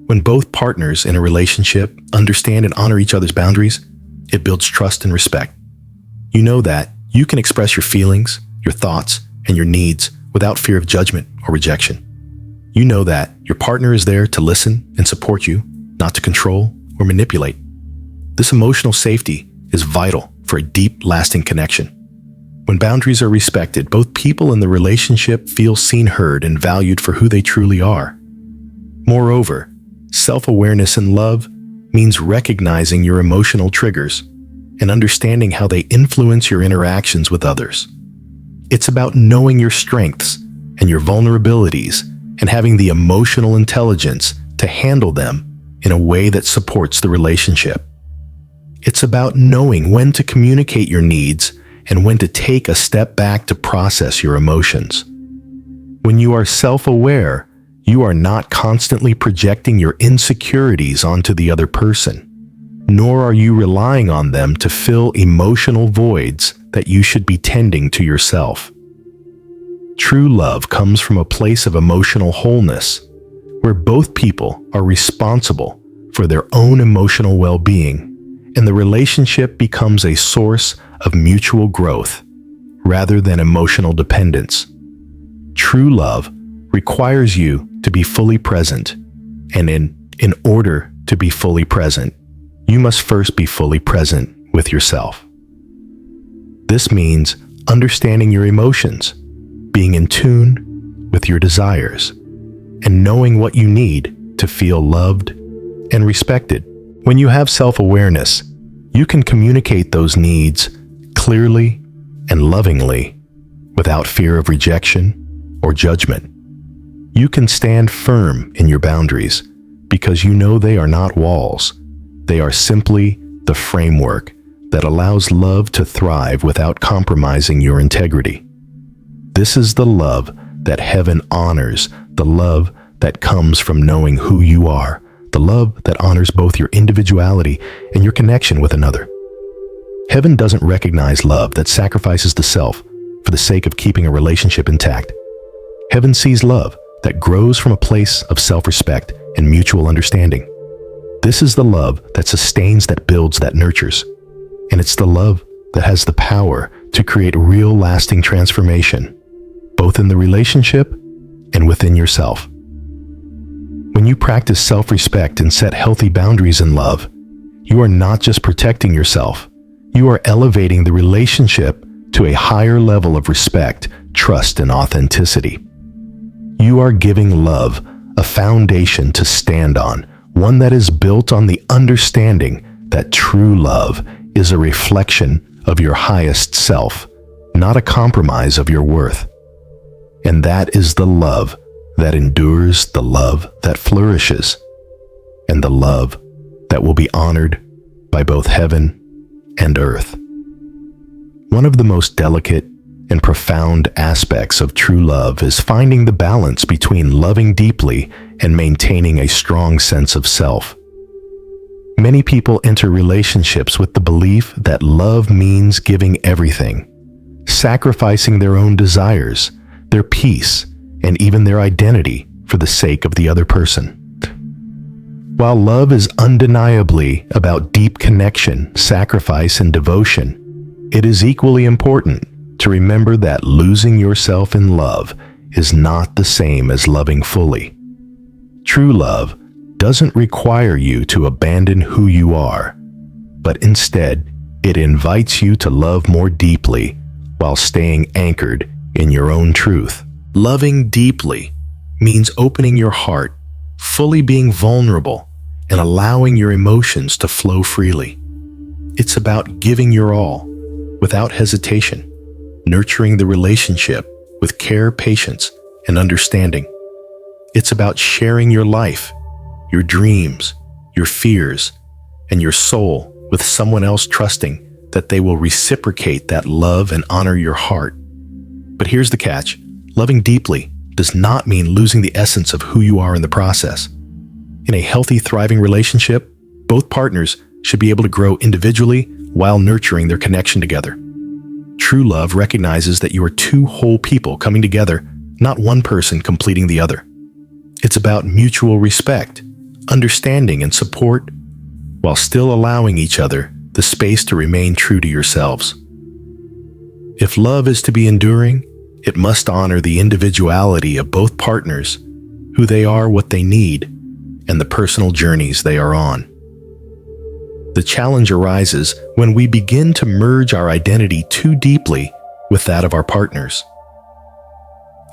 When both partners in a relationship understand and honor each other's boundaries, it builds trust and respect. You know that you can express your feelings, your thoughts, and your needs without fear of judgment or rejection. You know that your partner is there to listen and support you, not to control or manipulate. This emotional safety is vital for a deep, lasting connection. When boundaries are respected, both people in the relationship feel seen, heard, and valued for who they truly are. Moreover, self-awareness in love means recognizing your emotional triggers and understanding how they influence your interactions with others. It's about knowing your strengths and your vulnerabilities and having the emotional intelligence to handle them in a way that supports the relationship. It's about knowing when to communicate your needs and when to take a step back to process your emotions. When you are self-aware, you are not constantly projecting your insecurities onto the other person, nor are you relying on them to fill emotional voids that you should be tending to yourself. True love comes from a place of emotional wholeness, where both people are responsible for their own emotional well-being, and the relationship becomes a source of mutual growth rather than emotional dependence. True love requires you to be fully present, and in order to be fully present, you must first be fully present with yourself. This means understanding your emotions, being in tune with your desires, and knowing what you need to feel loved and respected. When you have self-awareness, you can communicate those needs clearly and lovingly without fear of rejection or judgment. You can stand firm in your boundaries because you know they are not walls. They are simply the framework that allows love to thrive without compromising your integrity. This is the love that heaven honors, the love that comes from knowing who you are, the love that honors both your individuality and your connection with another. Heaven doesn't recognize love that sacrifices the self for the sake of keeping a relationship intact. Heaven sees love that grows from a place of self-respect and mutual understanding. This is the love that sustains, that builds, that nurtures. And it's the love that has the power to create real lasting transformation, both in the relationship and within yourself. When you practice self-respect and set healthy boundaries in love, you are not just protecting yourself, you are elevating the relationship to a higher level of respect, trust, and authenticity. You are giving love a foundation to stand on, one that is built on the understanding that true love is a reflection of your highest self, not a compromise of your worth. And that is the love that endures, the love that flourishes, and the love that will be honored by both heaven and earth. One of the most delicate and profound aspects of true love is finding the balance between loving deeply and maintaining a strong sense of self. Many people enter relationships with the belief that love means giving everything, sacrificing their own desires, their peace, and even their identity for the sake of the other person. While love is undeniably about deep connection, sacrifice, and devotion, it is equally important to remember that losing yourself in love is not the same as loving fully. True love doesn't require you to abandon who you are, but instead, it invites you to love more deeply while staying anchored in your own truth. Loving deeply means opening your heart, fully being vulnerable, and allowing your emotions to flow freely. It's about giving your all, without hesitation, nurturing the relationship with care, patience, and understanding. It's about sharing your life, your dreams, your fears, and your soul with someone else, trusting that they will reciprocate that love and honor your heart. But here's the catch. Loving deeply does not mean losing the essence of who you are in the process. In a healthy, thriving relationship, both partners should be able to grow individually while nurturing their connection together. True love recognizes that you are two whole people coming together, not one person completing the other. It's about mutual respect, understanding, and support, while still allowing each other the space to remain true to yourselves. If love is to be enduring, it must honor the individuality of both partners, who they are, what they need, and the personal journeys they are on. The challenge arises when we begin to merge our identity too deeply with that of our partners.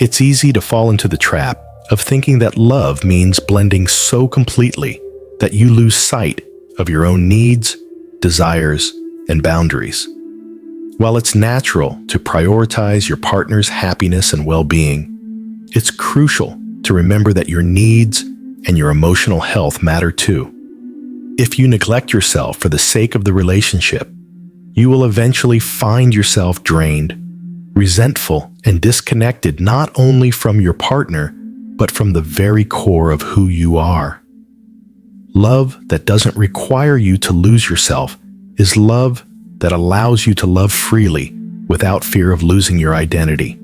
It's easy to fall into the trap of thinking that love means blending so completely that you lose sight of your own needs, desires, and boundaries. While it's natural to prioritize your partner's happiness and well-being, it's crucial to remember that your needs and your emotional health matter too. If you neglect yourself for the sake of the relationship, you will eventually find yourself drained, resentful, and disconnected not only from your partner, but from the very core of who you are. Love that doesn't require you to lose yourself is love that allows you to love freely without fear of losing your identity.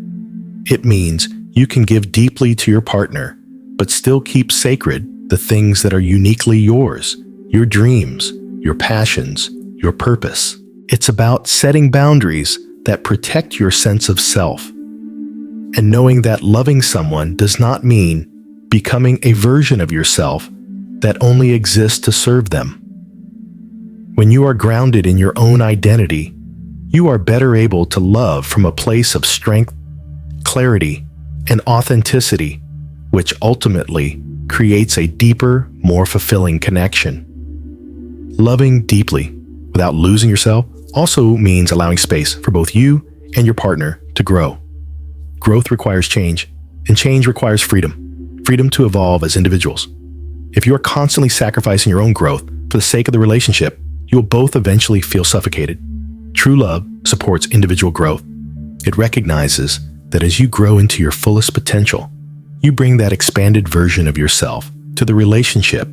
It means you can give deeply to your partner, but still keep sacred the things that are uniquely yours, your dreams, your passions, your purpose. It's about setting boundaries that protect your sense of self, and knowing that loving someone does not mean becoming a version of yourself that only exists to serve them. When you are grounded in your own identity, you are better able to love from a place of strength, clarity, and authenticity, which ultimately creates a deeper, more fulfilling connection. Loving deeply without losing yourself also means allowing space for both you and your partner to grow. Growth requires change, and change requires freedom. Freedom to evolve as individuals. If you are constantly sacrificing your own growth for the sake of the relationship, you will both eventually feel suffocated. True love supports individual growth. It recognizes that as you grow into your fullest potential, you bring that expanded version of yourself to the relationship,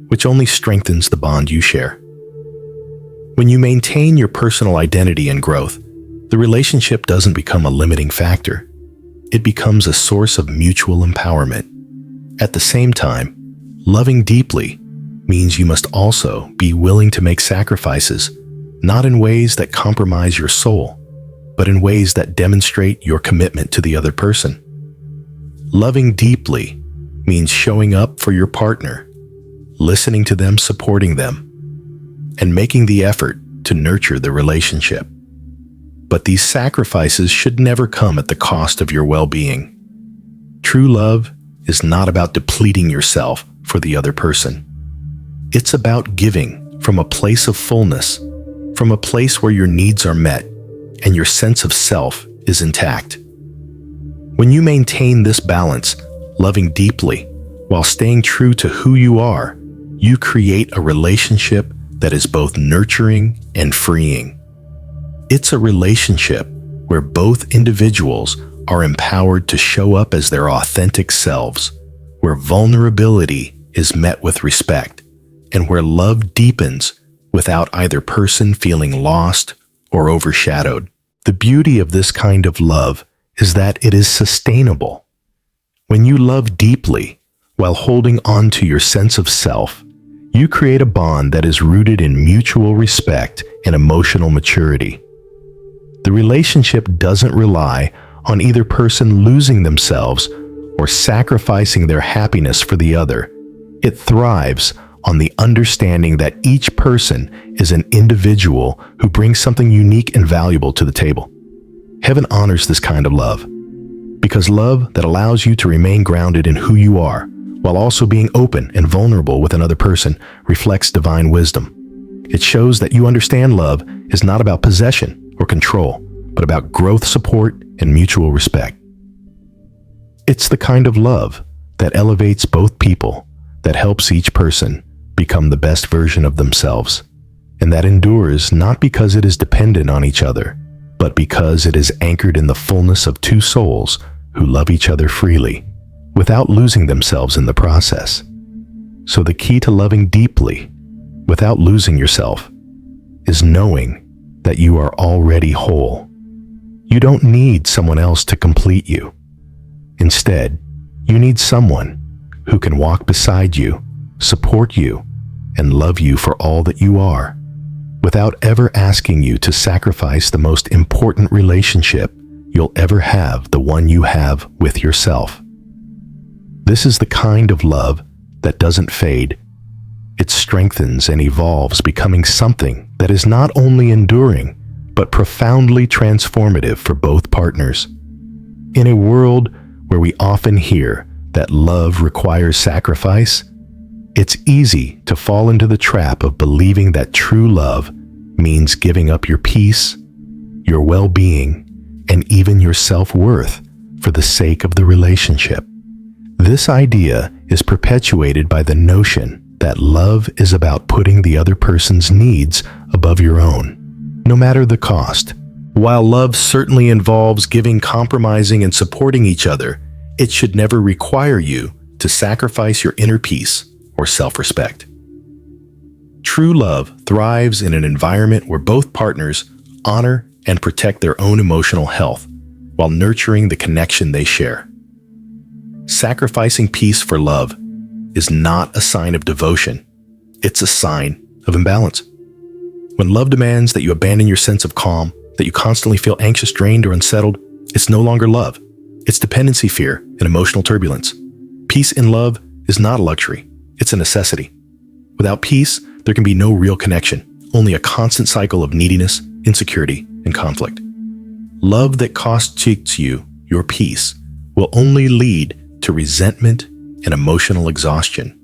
which only strengthens the bond you share. When you maintain your personal identity and growth, the relationship doesn't become a limiting factor. It becomes a source of mutual empowerment. At the same time, loving deeply means you must also be willing to make sacrifices, not in ways that compromise your soul, but in ways that demonstrate your commitment to the other person. Loving deeply means showing up for your partner, listening to them, supporting them, and making the effort to nurture the relationship. But these sacrifices should never come at the cost of your well-being. True love is not about depleting yourself for the other person. It's about giving from a place of fullness, from a place where your needs are met and your sense of self is intact. When you maintain this balance, loving deeply while staying true to who you are, you create a relationship that is both nurturing and freeing. It's a relationship where both individuals are empowered to show up as their authentic selves, where vulnerability is met with respect, and where love deepens without either person feeling lost or overshadowed. The beauty of this kind of love is that it is sustainable. When you love deeply while holding on to your sense of self, you create a bond that is rooted in mutual respect and emotional maturity. The relationship doesn't rely on either person losing themselves or sacrificing their happiness for the other. It thrives on the understanding that each person is an individual who brings something unique and valuable to the table. Heaven honors this kind of love, because love that allows you to remain grounded in who you are, while also being open and vulnerable with another person, reflects divine wisdom. It shows that you understand love is not about possession or control, but about growth, support, and mutual respect. It's the kind of love that elevates both people, that helps each person become the best version of themselves, and that endures not because it is dependent on each other, but because it is anchored in the fullness of two souls who love each other freely, without losing themselves in the process. So the key to loving deeply, without losing yourself, is knowing that you are already whole. You don't need someone else to complete you. Instead, you need someone who can walk beside you, support you, and love you for all that you are, without ever asking you to sacrifice the most important relationship you'll ever have, the one you have with yourself. This is the kind of love that doesn't fade. It strengthens and evolves, becoming something that is not only enduring, but profoundly transformative for both partners. In a world where we often hear that love requires sacrifice, it's easy to fall into the trap of believing that true love means giving up your peace, your well-being, and even your self-worth for the sake of the relationship. This idea is perpetuated by the notion that love is about putting the other person's needs above your own, no matter the cost. While love certainly involves giving, compromising, and supporting each other, it should never require you to sacrifice your inner peace or self-respect. True love thrives in an environment where both partners honor and protect their own emotional health while nurturing the connection they share. Sacrificing peace for love is not a sign of devotion. It's a sign of imbalance. When love demands that you abandon your sense of calm, that you constantly feel anxious, drained, or unsettled, it's no longer love. It's dependency, fear, and emotional turbulence. Peace in love is not a luxury. It's a necessity. Without peace, there can be no real connection, only a constant cycle of neediness, insecurity, and conflict. Love that costs you your peace will only lead to resentment and emotional exhaustion.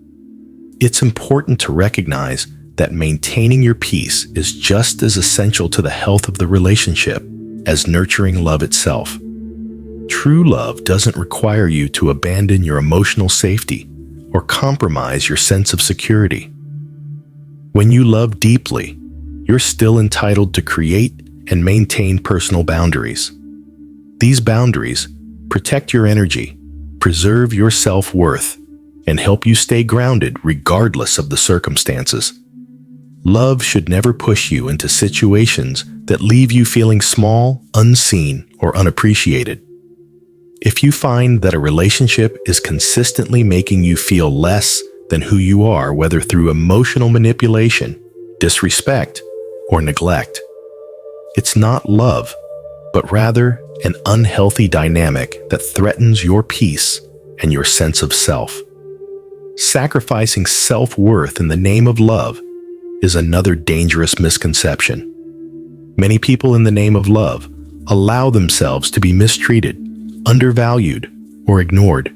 It's important to recognize that maintaining your peace is just as essential to the health of the relationship as nurturing love itself. True love doesn't require you to abandon your emotional safety or compromise your sense of security. When you love deeply, you're still entitled to create and maintain personal boundaries. These boundaries protect your energy, preserve your self-worth, and help you stay grounded regardless of the circumstances. Love should never push you into situations that leave you feeling small, unseen, or unappreciated. If you find that a relationship is consistently making you feel less than who you are, whether through emotional manipulation, disrespect, or neglect, it's not love, but rather an unhealthy dynamic that threatens your peace and your sense of self. Sacrificing self-worth in the name of love is another dangerous misconception. Many people in the name of love allow themselves to be mistreated, undervalued, or ignored,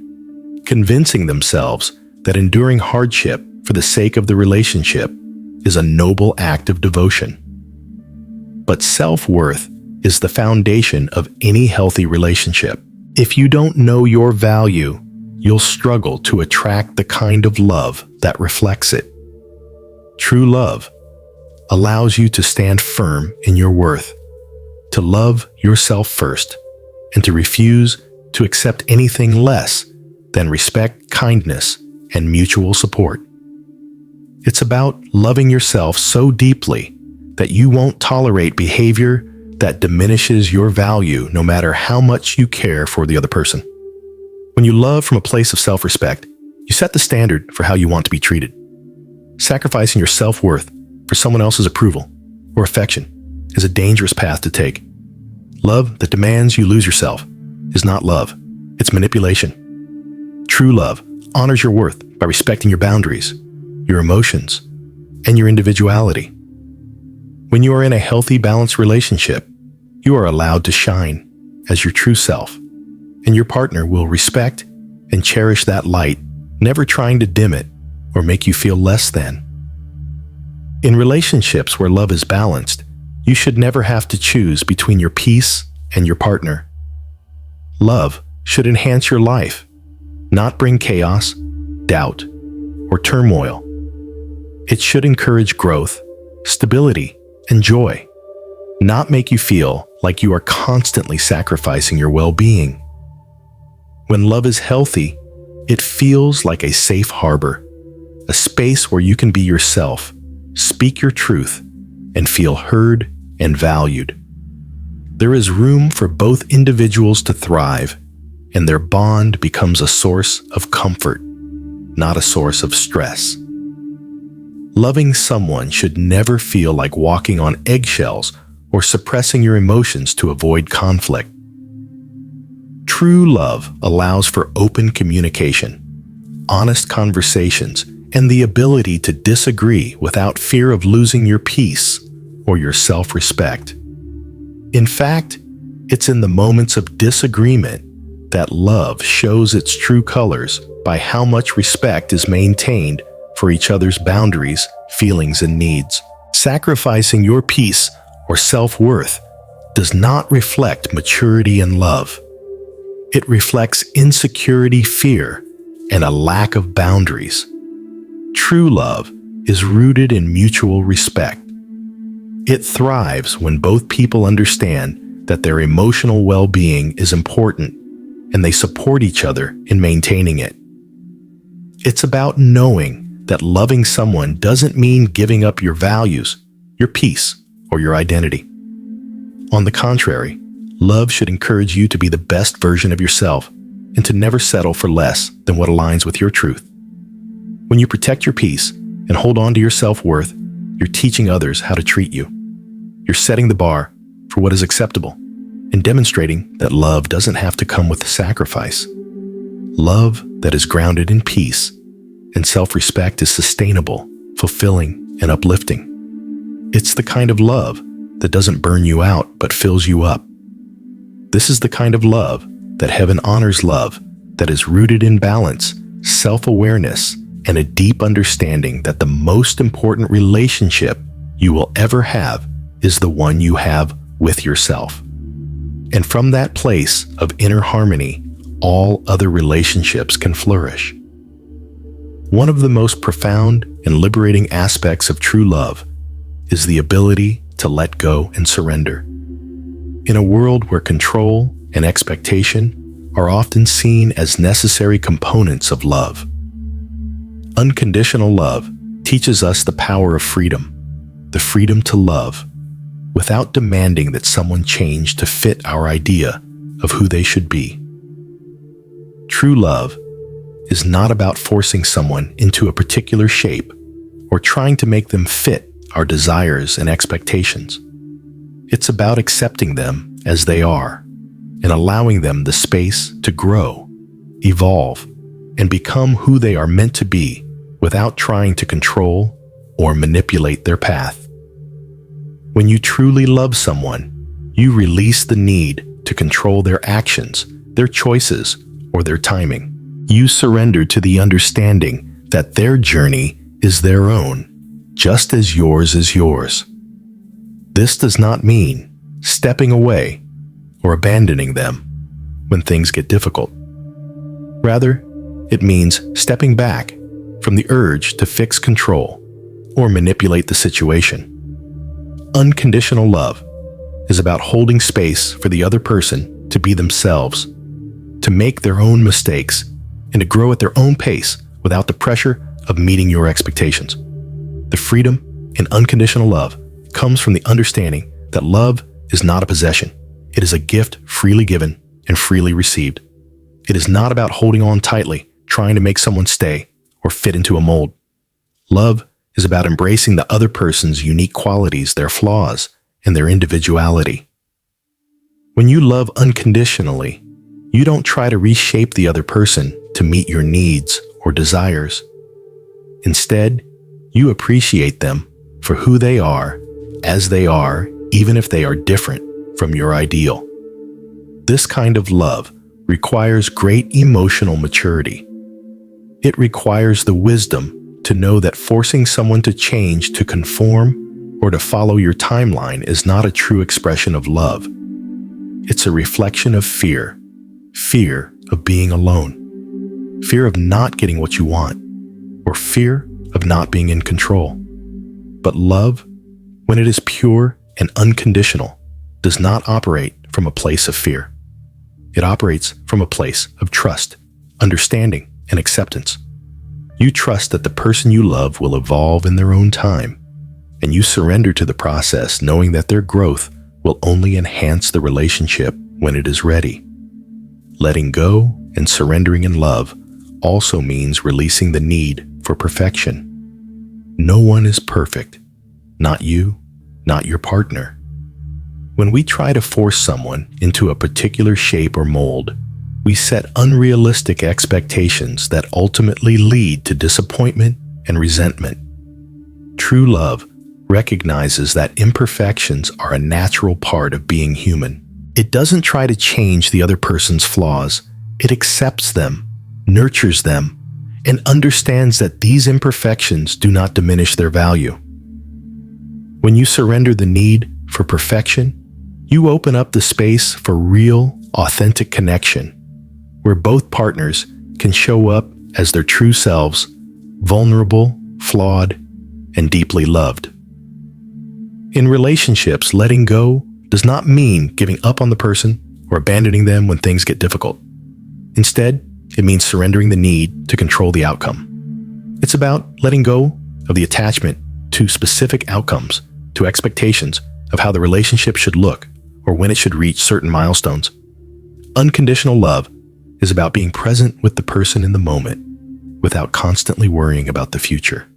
convincing themselves that enduring hardship for the sake of the relationship is a noble act of devotion. But self-worth is the foundation of any healthy relationship. If you don't know your value, you'll struggle to attract the kind of love that reflects it. True love allows you to stand firm in your worth, to love yourself first, and to refuse to accept anything less than respect, kindness, and mutual support. It's about loving yourself so deeply that you won't tolerate behavior that diminishes your value no matter how much you care for the other person. When you love from a place of self-respect, you set the standard for how you want to be treated. Sacrificing your self-worth for someone else's approval or affection is a dangerous path to take. Love that demands you lose yourself is not love, it's manipulation. True love honors your worth by respecting your boundaries, your emotions, and your individuality. When you are in a healthy, balanced relationship, you are allowed to shine as your true self, and your partner will respect and cherish that light, never trying to dim it or make you feel less than. In relationships where love is balanced, you should never have to choose between your peace and your partner. Love should enhance your life, not bring chaos, doubt, or turmoil. It should encourage growth, stability, and joy, not make you feel like you are constantly sacrificing your well-being. When love is healthy, it feels like a safe harbor, a space where you can be yourself, speak your truth, and feel heard and valued. There is room for both individuals to thrive, and their bond becomes a source of comfort, not a source of stress. Loving someone should never feel like walking on eggshells or suppressing your emotions to avoid conflict. True love allows for open communication, honest conversations, and the ability to disagree without fear of losing your peace or your self-respect. In fact, it's in the moments of disagreement that love shows its true colors by how much respect is maintained for each other's boundaries, feelings, and needs. Sacrificing your peace or self-worth does not reflect maturity and love. It reflects insecurity, fear, and a lack of boundaries. True love is rooted in mutual respect. It thrives when both people understand that their emotional well-being is important and they support each other in maintaining it. It's about knowing that loving someone doesn't mean giving up your values, your peace, or your identity. On the contrary, love should encourage you to be the best version of yourself and to never settle for less than what aligns with your truth. When you protect your peace and hold on to your self-worth, you're teaching others how to treat you. You're setting the bar for what is acceptable and demonstrating that love doesn't have to come with sacrifice. Love that is grounded in peace and self-respect is sustainable, fulfilling, and uplifting. It's the kind of love that doesn't burn you out but fills you up. This is the kind of love that heaven honors, love that is rooted in balance, self-awareness, and a deep understanding that the most important relationship you will ever have is the one you have with yourself. And from that place of inner harmony, all other relationships can flourish. One of the most profound and liberating aspects of true love is the ability to let go and surrender. In a world where control and expectation are often seen as necessary components of love, unconditional love teaches us the power of freedom, the freedom to love, without demanding that someone change to fit our idea of who they should be. True love is not about forcing someone into a particular shape or trying to make them fit our desires and expectations. It's about accepting them as they are and allowing them the space to grow, evolve, and become who they are meant to be without trying to control or manipulate their path. When you truly love someone, You release the need to control their actions, their choices, or their timing. You surrender to the understanding that their journey is their own, just as yours is yours. This does not mean stepping away or abandoning them when things get difficult. Rather, it means stepping back from the urge to fix, control, or manipulate the situation. Unconditional love is about holding space for the other person to be themselves, to make their own mistakes, and to grow at their own pace without the pressure of meeting your expectations. The freedom in unconditional love comes from the understanding that love is not a possession. It is a gift freely given and freely received. It is not about holding on tightly, trying to make someone stay or fit into a mold. Love is about embracing the other person's unique qualities, their flaws, and their individuality. When you love unconditionally, you don't try to reshape the other person to meet your needs or desires. Instead, you appreciate them for who they are, as they are, even if they are different from your ideal. This kind of love requires great emotional maturity. It requires the wisdom to know that forcing someone to change, to conform, or to follow your timeline is not a true expression of love. It's a reflection of fear of being alone, fear of not getting what you want, or fear of not being in control. But love, when it is pure and unconditional, does not operate from a place of fear. It operates from a place of trust, understanding, and acceptance. You trust that the person you love will evolve in their own time, and you surrender to the process knowing that their growth will only enhance the relationship when it is ready. Letting go and surrendering in love also means releasing the need for perfection. No one is perfect, not you, not your partner. When we try to force someone into a particular shape or mold, we set unrealistic expectations that ultimately lead to disappointment and resentment. True love recognizes that imperfections are a natural part of being human. It doesn't try to change the other person's flaws. It accepts them, nurtures them, and understands that these imperfections do not diminish their value. When you surrender the need for perfection, you open up the space for real, authentic connection, where both partners can show up as their true selves, vulnerable, flawed, and deeply loved. In relationships, letting go does not mean giving up on the person or abandoning them when things get difficult. Instead, it means surrendering the need to control the outcome. It's about letting go of the attachment to specific outcomes, to expectations of how the relationship should look or when it should reach certain milestones. Unconditional love is about being present with the person in the moment without constantly worrying about the future.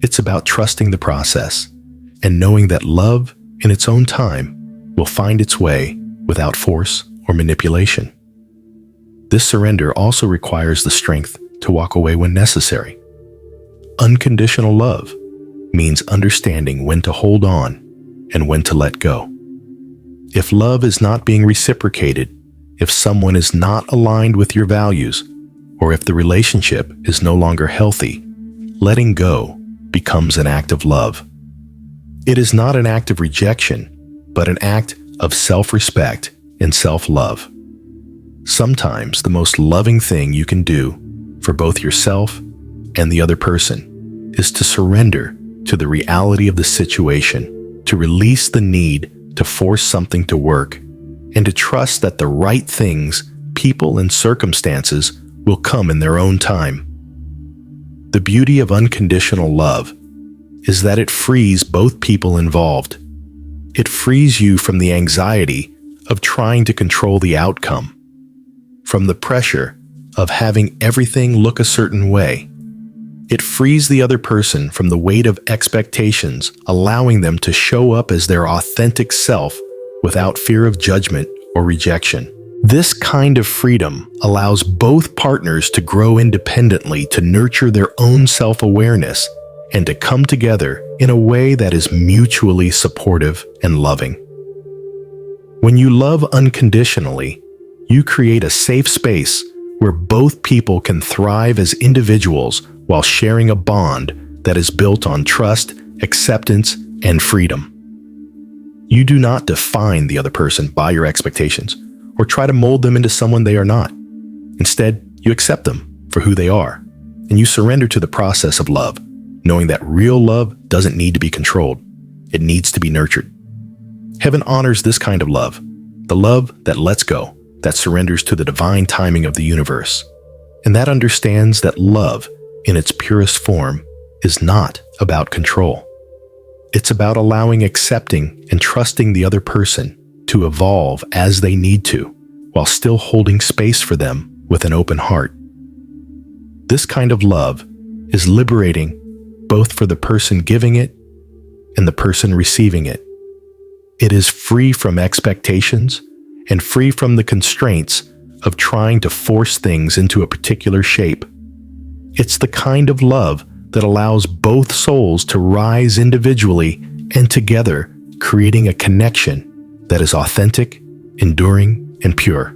It's about trusting the process and knowing that love, in its own time, will find its way without force or manipulation. This surrender also requires the strength to walk away when necessary. Unconditional love means understanding when to hold on and when to let go. If love is not being reciprocated, if someone is not aligned with your values, or if the relationship is no longer healthy, letting go becomes an act of love. It is not an act of rejection, but an act of self-respect and self-love. Sometimes the most loving thing you can do for both yourself and the other person is to surrender to the reality of the situation, to release the need to force something to work, and to trust that the right things, people, and circumstances will come in their own time. The beauty of unconditional love is that it frees both people involved. It frees you from the anxiety of trying to control the outcome, from the pressure of having everything look a certain way. It frees the other person from the weight of expectations, allowing them to show up as their authentic self without fear of judgment or rejection. This kind of freedom allows both partners to grow independently, to nurture their own self-awareness, and to come together in a way that is mutually supportive and loving. When you love unconditionally, you create a safe space where both people can thrive as individuals while sharing a bond that is built on trust, acceptance, and freedom. You do not define the other person by your expectations or try to mold them into someone they are not. Instead, you accept them for who they are, and you surrender to the process of love, knowing that real love doesn't need to be controlled. It needs to be nurtured. Heaven honors this kind of love, the love that lets go, that surrenders to the divine timing of the universe, and that understands that love, in its purest form, is not about control. It's about allowing, accepting, and trusting the other person to evolve as they need to, while still holding space for them with an open heart. This kind of love is liberating both for the person giving it and the person receiving it. It is free from expectations and free from the constraints of trying to force things into a particular shape. It's the kind of love that allows both souls to rise individually and together, creating a connection that is authentic, enduring, and pure.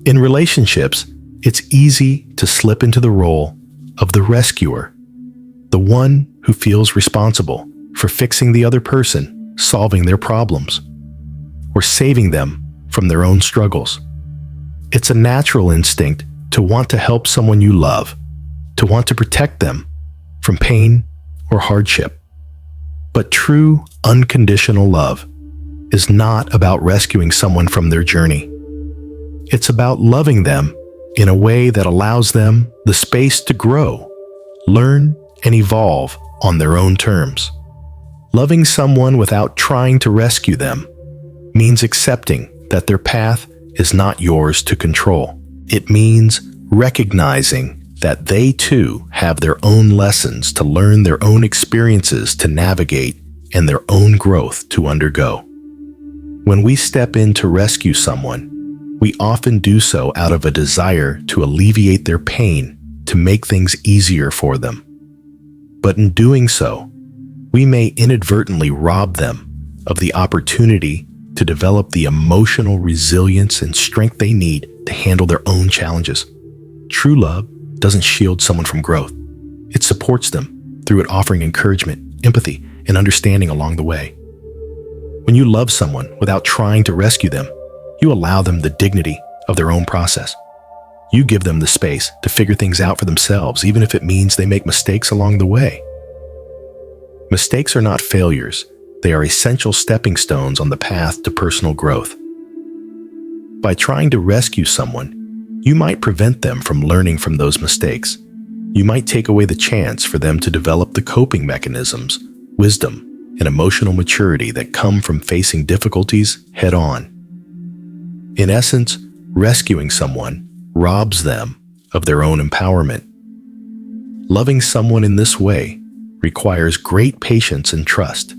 In relationships, it's easy to slip into the role of the rescuer, the one who feels responsible for fixing the other person, solving their problems, or saving them from their own struggles. It's a natural instinct to want to help someone you love, to want to protect them from pain or hardship. But true, unconditional love is not about rescuing someone from their journey. It's about loving them in a way that allows them the space to grow, learn, and evolve on their own terms. Loving someone without trying to rescue them means accepting that their path is not yours to control. It means recognizing that they too have their own lessons to learn, their own experiences to navigate, and their own growth to undergo. When we step in to rescue someone, we often do so out of a desire to alleviate their pain, to make things easier for them. But in doing so, we may inadvertently rob them of the opportunity to develop the emotional resilience and strength they need to handle their own challenges. True love doesn't shield someone from growth. It supports them through it, offering encouragement, empathy, and understanding along the way. When you love someone without trying to rescue them, you allow them the dignity of their own process. You give them the space to figure things out for themselves, even if it means they make mistakes along the way. Mistakes are not failures. They are essential stepping stones on the path to personal growth. By trying to rescue someone, you might prevent them from learning from those mistakes. You might take away the chance for them to develop the coping mechanisms, wisdom, and emotional maturity that come from facing difficulties head-on. In essence, rescuing someone robs them of their own empowerment. Loving someone in this way requires great patience and trust.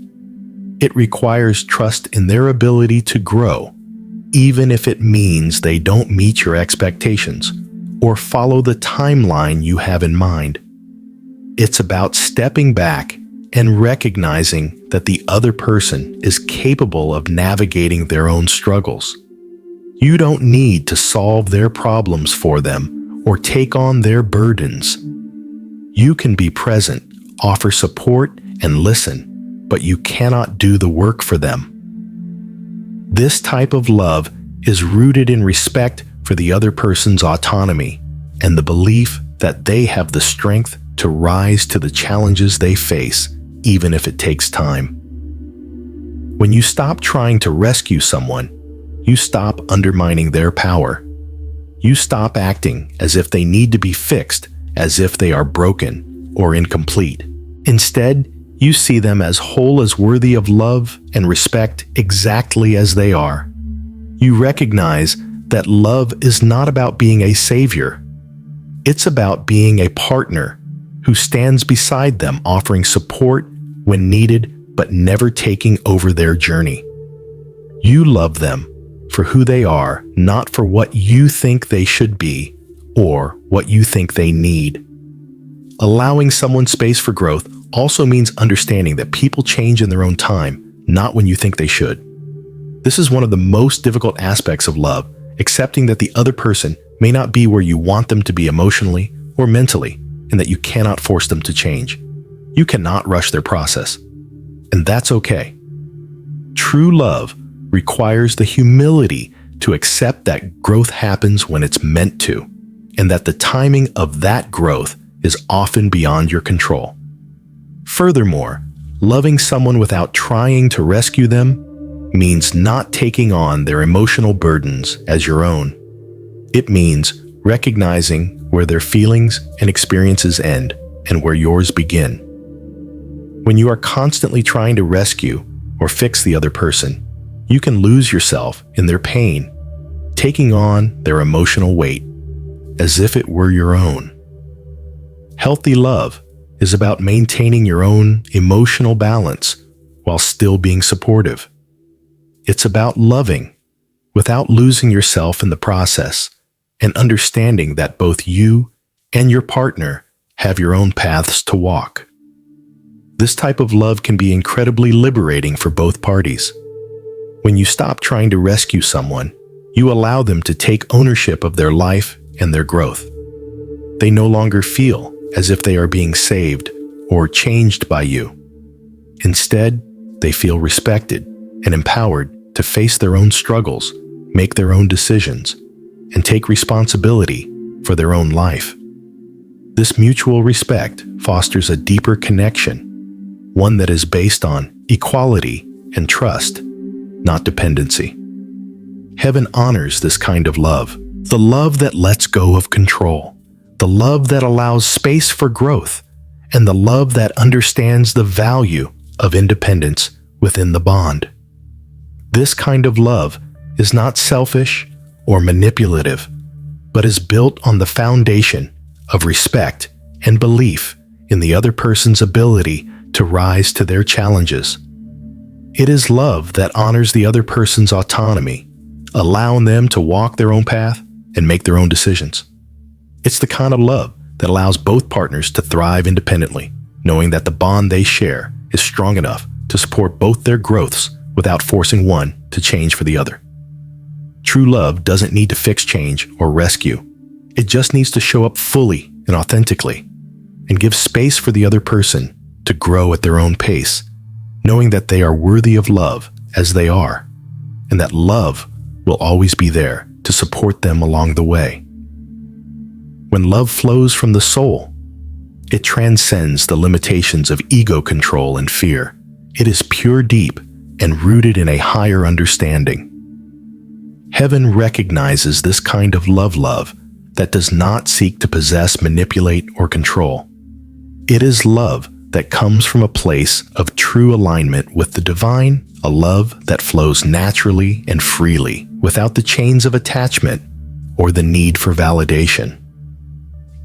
It requires trust in their ability to grow, even if it means they don't meet your expectations or follow the timeline you have in mind. It's about stepping back and recognizing that the other person is capable of navigating their own struggles. You don't need to solve their problems for them or take on their burdens. You can be present, offer support, and listen, but you cannot do the work for them. This type of love is rooted in respect for the other person's autonomy and the belief that they have the strength to rise to the challenges they face, even if it takes time. When you stop trying to rescue someone, you stop undermining their power. You stop acting as if they need to be fixed, as if they are broken or incomplete. Instead, you see them as whole, as worthy of love and respect exactly as they are. You recognize that love is not about being a savior. It's about being a partner who stands beside them, offering support when needed, but never taking over their journey. You love them for who they are, not for what you think they should be or what you think they need. Allowing someone space for growth also means understanding that people change in their own time, not when you think they should. This is one of the most difficult aspects of love, accepting that the other person may not be where you want them to be emotionally or mentally, and that you cannot force them to change. You cannot rush their process, and that's okay. True love requires the humility to accept that growth happens when it's meant to, and that the timing of that growth is often beyond your control. Furthermore, loving someone without trying to rescue them means not taking on their emotional burdens as your own. It means recognizing where their feelings and experiences end and where yours begin. When you are constantly trying to rescue or fix the other person, you can lose yourself in their pain, taking on their emotional weight as if it were your own. Healthy love is about maintaining your own emotional balance while still being supportive. It's about loving without losing yourself in the process and understanding that both you and your partner have your own paths to walk. This type of love can be incredibly liberating for both parties. When you stop trying to rescue someone, you allow them to take ownership of their life and their growth. They no longer feel as if they are being saved or changed by you. Instead, they feel respected and empowered to face their own struggles, make their own decisions, and take responsibility for their own life. This mutual respect fosters a deeper connection, one that is based on equality and trust, not dependency. Heaven honors this kind of love, the love that lets go of control, the love that allows space for growth, and the love that understands the value of independence within the bond. This kind of love is not selfish or manipulative, but is built on the foundation of respect and belief in the other person's ability to rise to their challenges. It is love that honors the other person's autonomy, allowing them to walk their own path and make their own decisions. It's the kind of love that allows both partners to thrive independently, knowing that the bond they share is strong enough to support both their growths without forcing one to change for the other. True love doesn't need to fix change or rescue. It just needs to show up fully and authentically and give space for the other person to grow at their own pace, knowing that they are worthy of love as they are, and that love will always be there to support them along the way. When love flows from the soul, it transcends the limitations of ego control and fear. It is pure deep and rooted in a higher understanding. Heaven recognizes this kind of love that does not seek to possess, manipulate, or control. It is love that comes from a place of true alignment with the divine, a love that flows naturally and freely without the chains of attachment or the need for validation.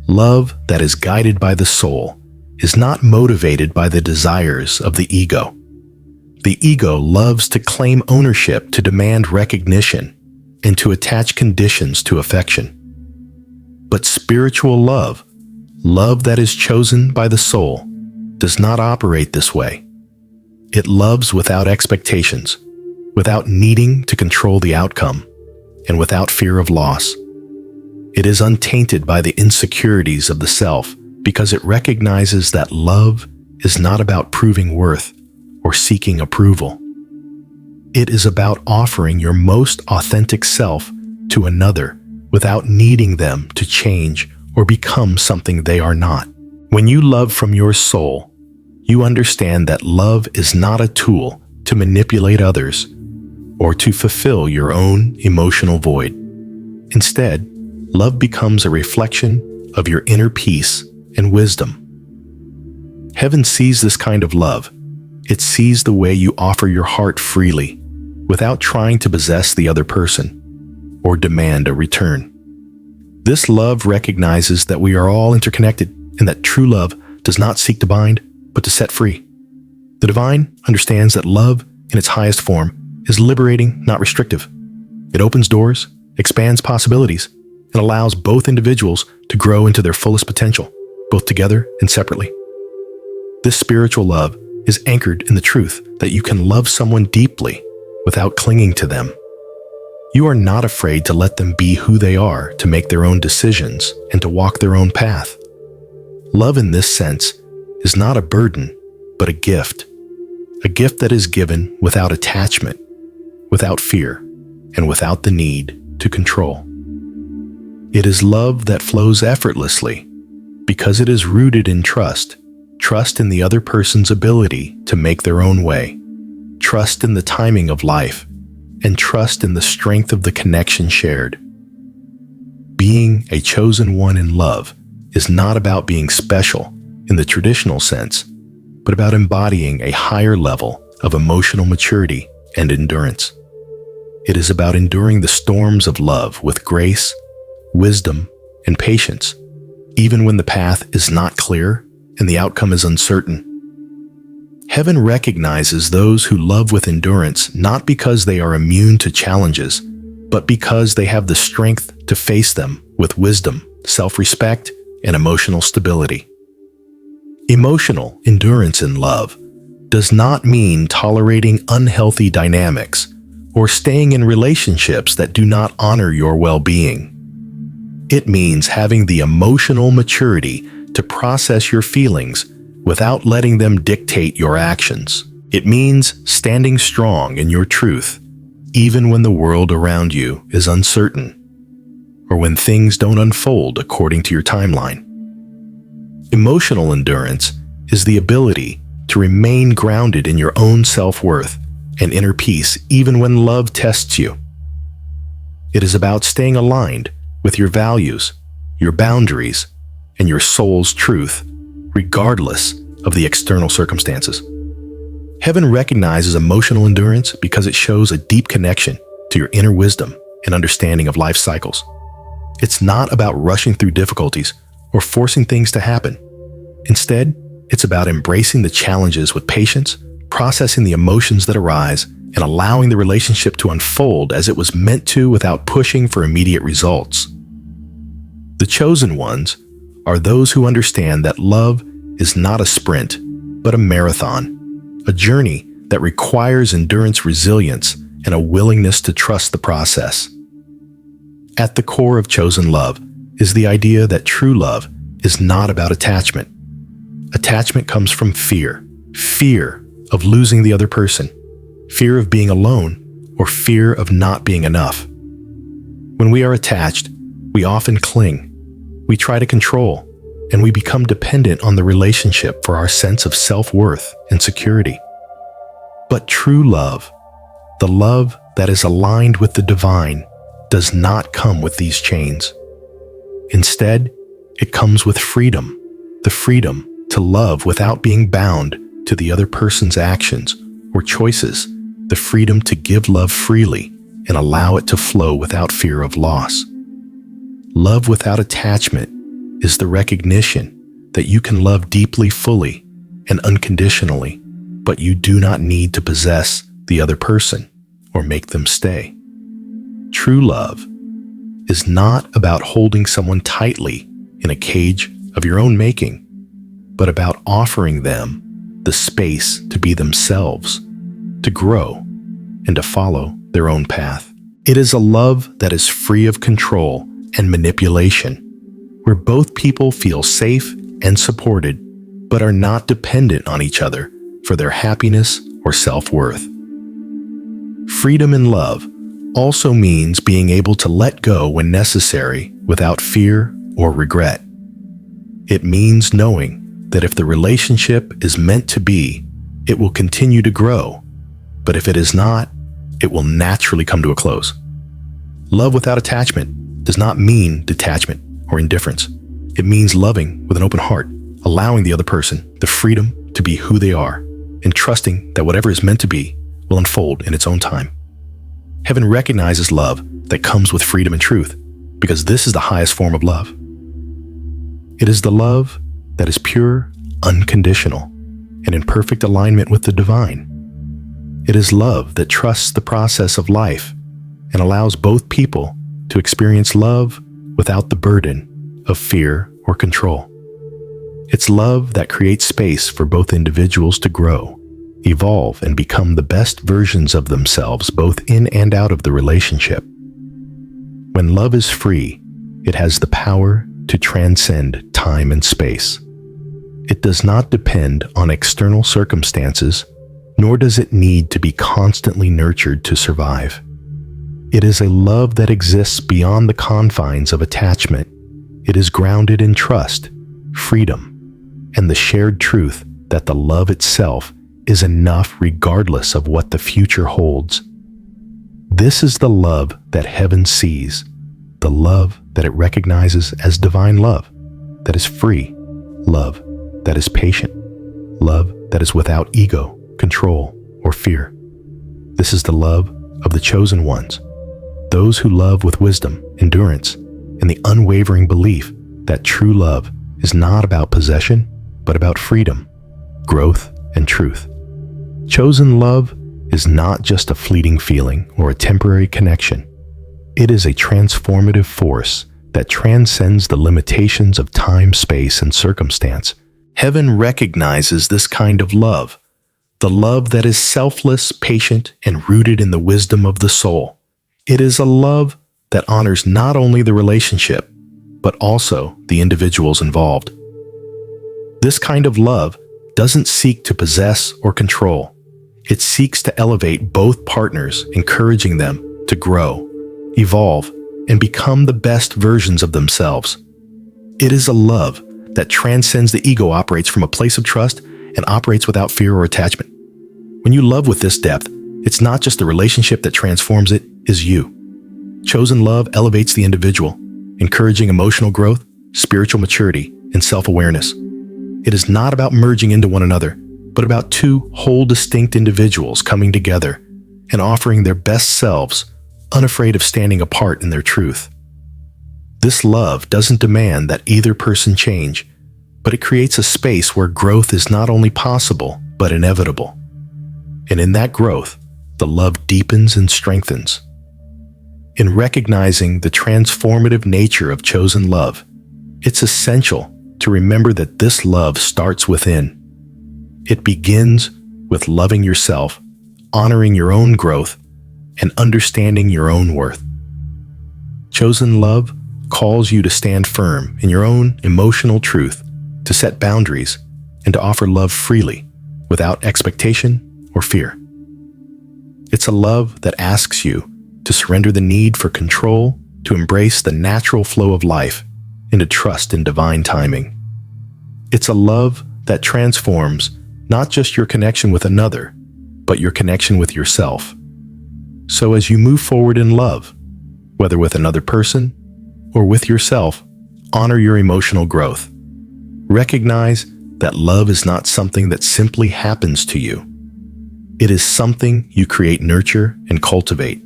Love that is guided by the soul is not motivated by the desires of the ego. The ego loves to claim ownership, to demand recognition, and to attach conditions to affection. But spiritual love, love that is chosen by the soul, does not operate this way. It loves without expectations, without needing to control the outcome, and without fear of loss. It is untainted by the insecurities of the self because it recognizes that love is not about proving worth or seeking approval. It is about offering your most authentic self to another without needing them to change or become something they are not. When you love from your soul, you understand that love is not a tool to manipulate others or to fulfill your own emotional void. Instead, love becomes a reflection of your inner peace and wisdom. Heaven sees this kind of love. It sees the way you offer your heart freely, without trying to possess the other person or demand a return. This love recognizes that we are all interconnected and that true love does not seek to bind, but to set free. The divine understands that love, in its highest form, is liberating, not restrictive. It opens doors, expands possibilities, and allows both individuals to grow into their fullest potential, both together and separately. This spiritual love is anchored in the truth that you can love someone deeply without clinging to them. You are not afraid to let them be who they are, to make their own decisions, and to walk their own path. Love in this sense is not a burden, but a gift that is given without attachment, without fear, and without the need to control. It is love that flows effortlessly because it is rooted in trust in the other person's ability to make their own way, trust in the timing of life, and trust in the strength of the connection shared. Being a chosen one in love is not about being special in the traditional sense, but about embodying a higher level of emotional maturity and endurance. It is about enduring the storms of love with grace, wisdom, and patience, even when the path is not clear and the outcome is uncertain. Heaven recognizes those who love with endurance not because they are immune to challenges, but because they have the strength to face them with wisdom, self-respect, and emotional stability. Emotional endurance in love does not mean tolerating unhealthy dynamics or staying in relationships that do not honor your well-being. It means having the emotional maturity to process your feelings without letting them dictate your actions. It means standing strong in your truth, even when the world around you is uncertain, or when things don't unfold according to your timeline. Emotional endurance is the ability to remain grounded in your own self-worth and inner peace even when love tests you. It is about staying aligned with your values, your boundaries, and your soul's truth, regardless of the external circumstances. Heaven recognizes emotional endurance because it shows a deep connection to your inner wisdom and understanding of life cycles. It's not about rushing through difficulties or forcing things to happen. Instead, it's about embracing the challenges with patience, processing the emotions that arise, and allowing the relationship to unfold as it was meant to without pushing for immediate results. The chosen ones are those who understand that love is not a sprint, but a marathon, a journey that requires endurance, resilience, and a willingness to trust the process. At the core of chosen love is the idea that true love is not about attachment. Attachment comes from fear of losing the other person, fear of being alone, or fear of not being enough. When we are attached, we often cling, we try to control, and we become dependent on the relationship for our sense of self-worth and security. But true love, the love that is aligned with the divine, does not come with these chains. Instead, it comes with freedom, the freedom to love without being bound to the other person's actions or choices, the freedom to give love freely and allow it to flow without fear of loss. Love without attachment is the recognition that you can love deeply, fully, and unconditionally, but you do not need to possess the other person or make them stay. True love is not about holding someone tightly in a cage of your own making, but about offering them the space to be themselves, to grow, and to follow their own path. It is a love that is free of control and manipulation, where both people feel safe and supported, but are not dependent on each other for their happiness or self-worth. Freedom in love also means being able to let go when necessary without fear or regret. It means knowing that if the relationship is meant to be, it will continue to grow, but if it is not, it will naturally come to a close. Love without attachment does not mean detachment or indifference. It means loving with an open heart, allowing the other person the freedom to be who they are, and trusting that whatever is meant to be will unfold in its own time. Heaven recognizes love that comes with freedom and truth, because this is the highest form of love. It is the love that is pure, unconditional, and in perfect alignment with the divine. It is love that trusts the process of life and allows both people to experience love without the burden of fear or control. It's love that creates space for both individuals to grow evolve, and become the best versions of themselves both in and out of the relationship. When love is free, it has the power to transcend time and space. It does not depend on external circumstances, nor does it need to be constantly nurtured to survive. It is a love that exists beyond the confines of attachment. It is grounded in trust, freedom, and the shared truth that the love itself is enough regardless of what the future holds. This is the love that heaven sees, the love that it recognizes as divine love, that is free, love that is patient, love that is without ego, control, or fear. This is the love of the chosen ones, those who love with wisdom, endurance, and the unwavering belief that true love is not about possession, but about freedom, growth, and truth. Chosen love is not just a fleeting feeling or a temporary connection. It is a transformative force that transcends the limitations of time, space, and circumstance. Heaven recognizes this kind of love, the love that is selfless, patient, and rooted in the wisdom of the soul. It is a love that honors not only the relationship, but also the individuals involved. This kind of love doesn't seek to possess or control. It seeks to elevate both partners, encouraging them to grow, evolve, and become the best versions of themselves. It is a love that transcends the ego, operates from a place of trust, and operates without fear or attachment. When you love with this depth, it's not just the relationship that transforms, it is you. Chosen love elevates the individual, encouraging emotional growth, spiritual maturity, and self-awareness. It is not about merging into one another, but about two whole distinct individuals coming together and offering their best selves, unafraid of standing apart in their truth. This love doesn't demand that either person change, but it creates a space where growth is not only possible, but inevitable. And in that growth, the love deepens and strengthens. In recognizing the transformative nature of chosen love, it's essential to remember that this love starts within. It begins with loving yourself, honoring your own growth, and understanding your own worth. Chosen love calls you to stand firm in your own emotional truth, to set boundaries, and to offer love freely, without expectation or fear. It's a love that asks you to surrender the need for control, to embrace the natural flow of life, and to trust in divine timing. It's a love that transforms not just your connection with another, but your connection with yourself. So as you move forward in love, whether with another person or with yourself, honor your emotional growth. Recognize that love is not something that simply happens to you. It is something you create, nurture, and cultivate.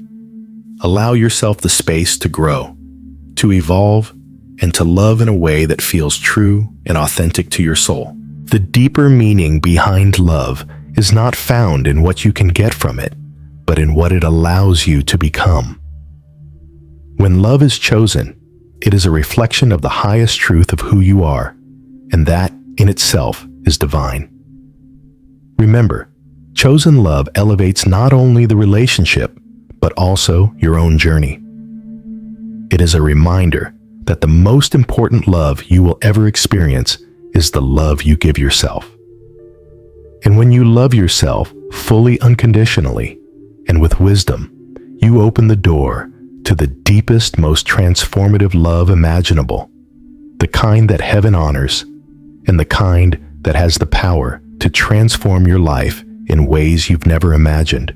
Allow yourself the space to grow, to evolve, and to love in a way that feels true and authentic to your soul. The deeper meaning behind love is not found in what you can get from it, but in what it allows you to become. When love is chosen, it is a reflection of the highest truth of who you are, and that in itself is divine. Remember, chosen love elevates not only the relationship, but also your own journey. It is a reminder that the most important love you will ever experience is the love you give yourself. And when you love yourself fully, unconditionally, and with wisdom, you open the door to the deepest, most transformative love imaginable, the kind that heaven honors, and the kind that has the power to transform your life in ways you've never imagined.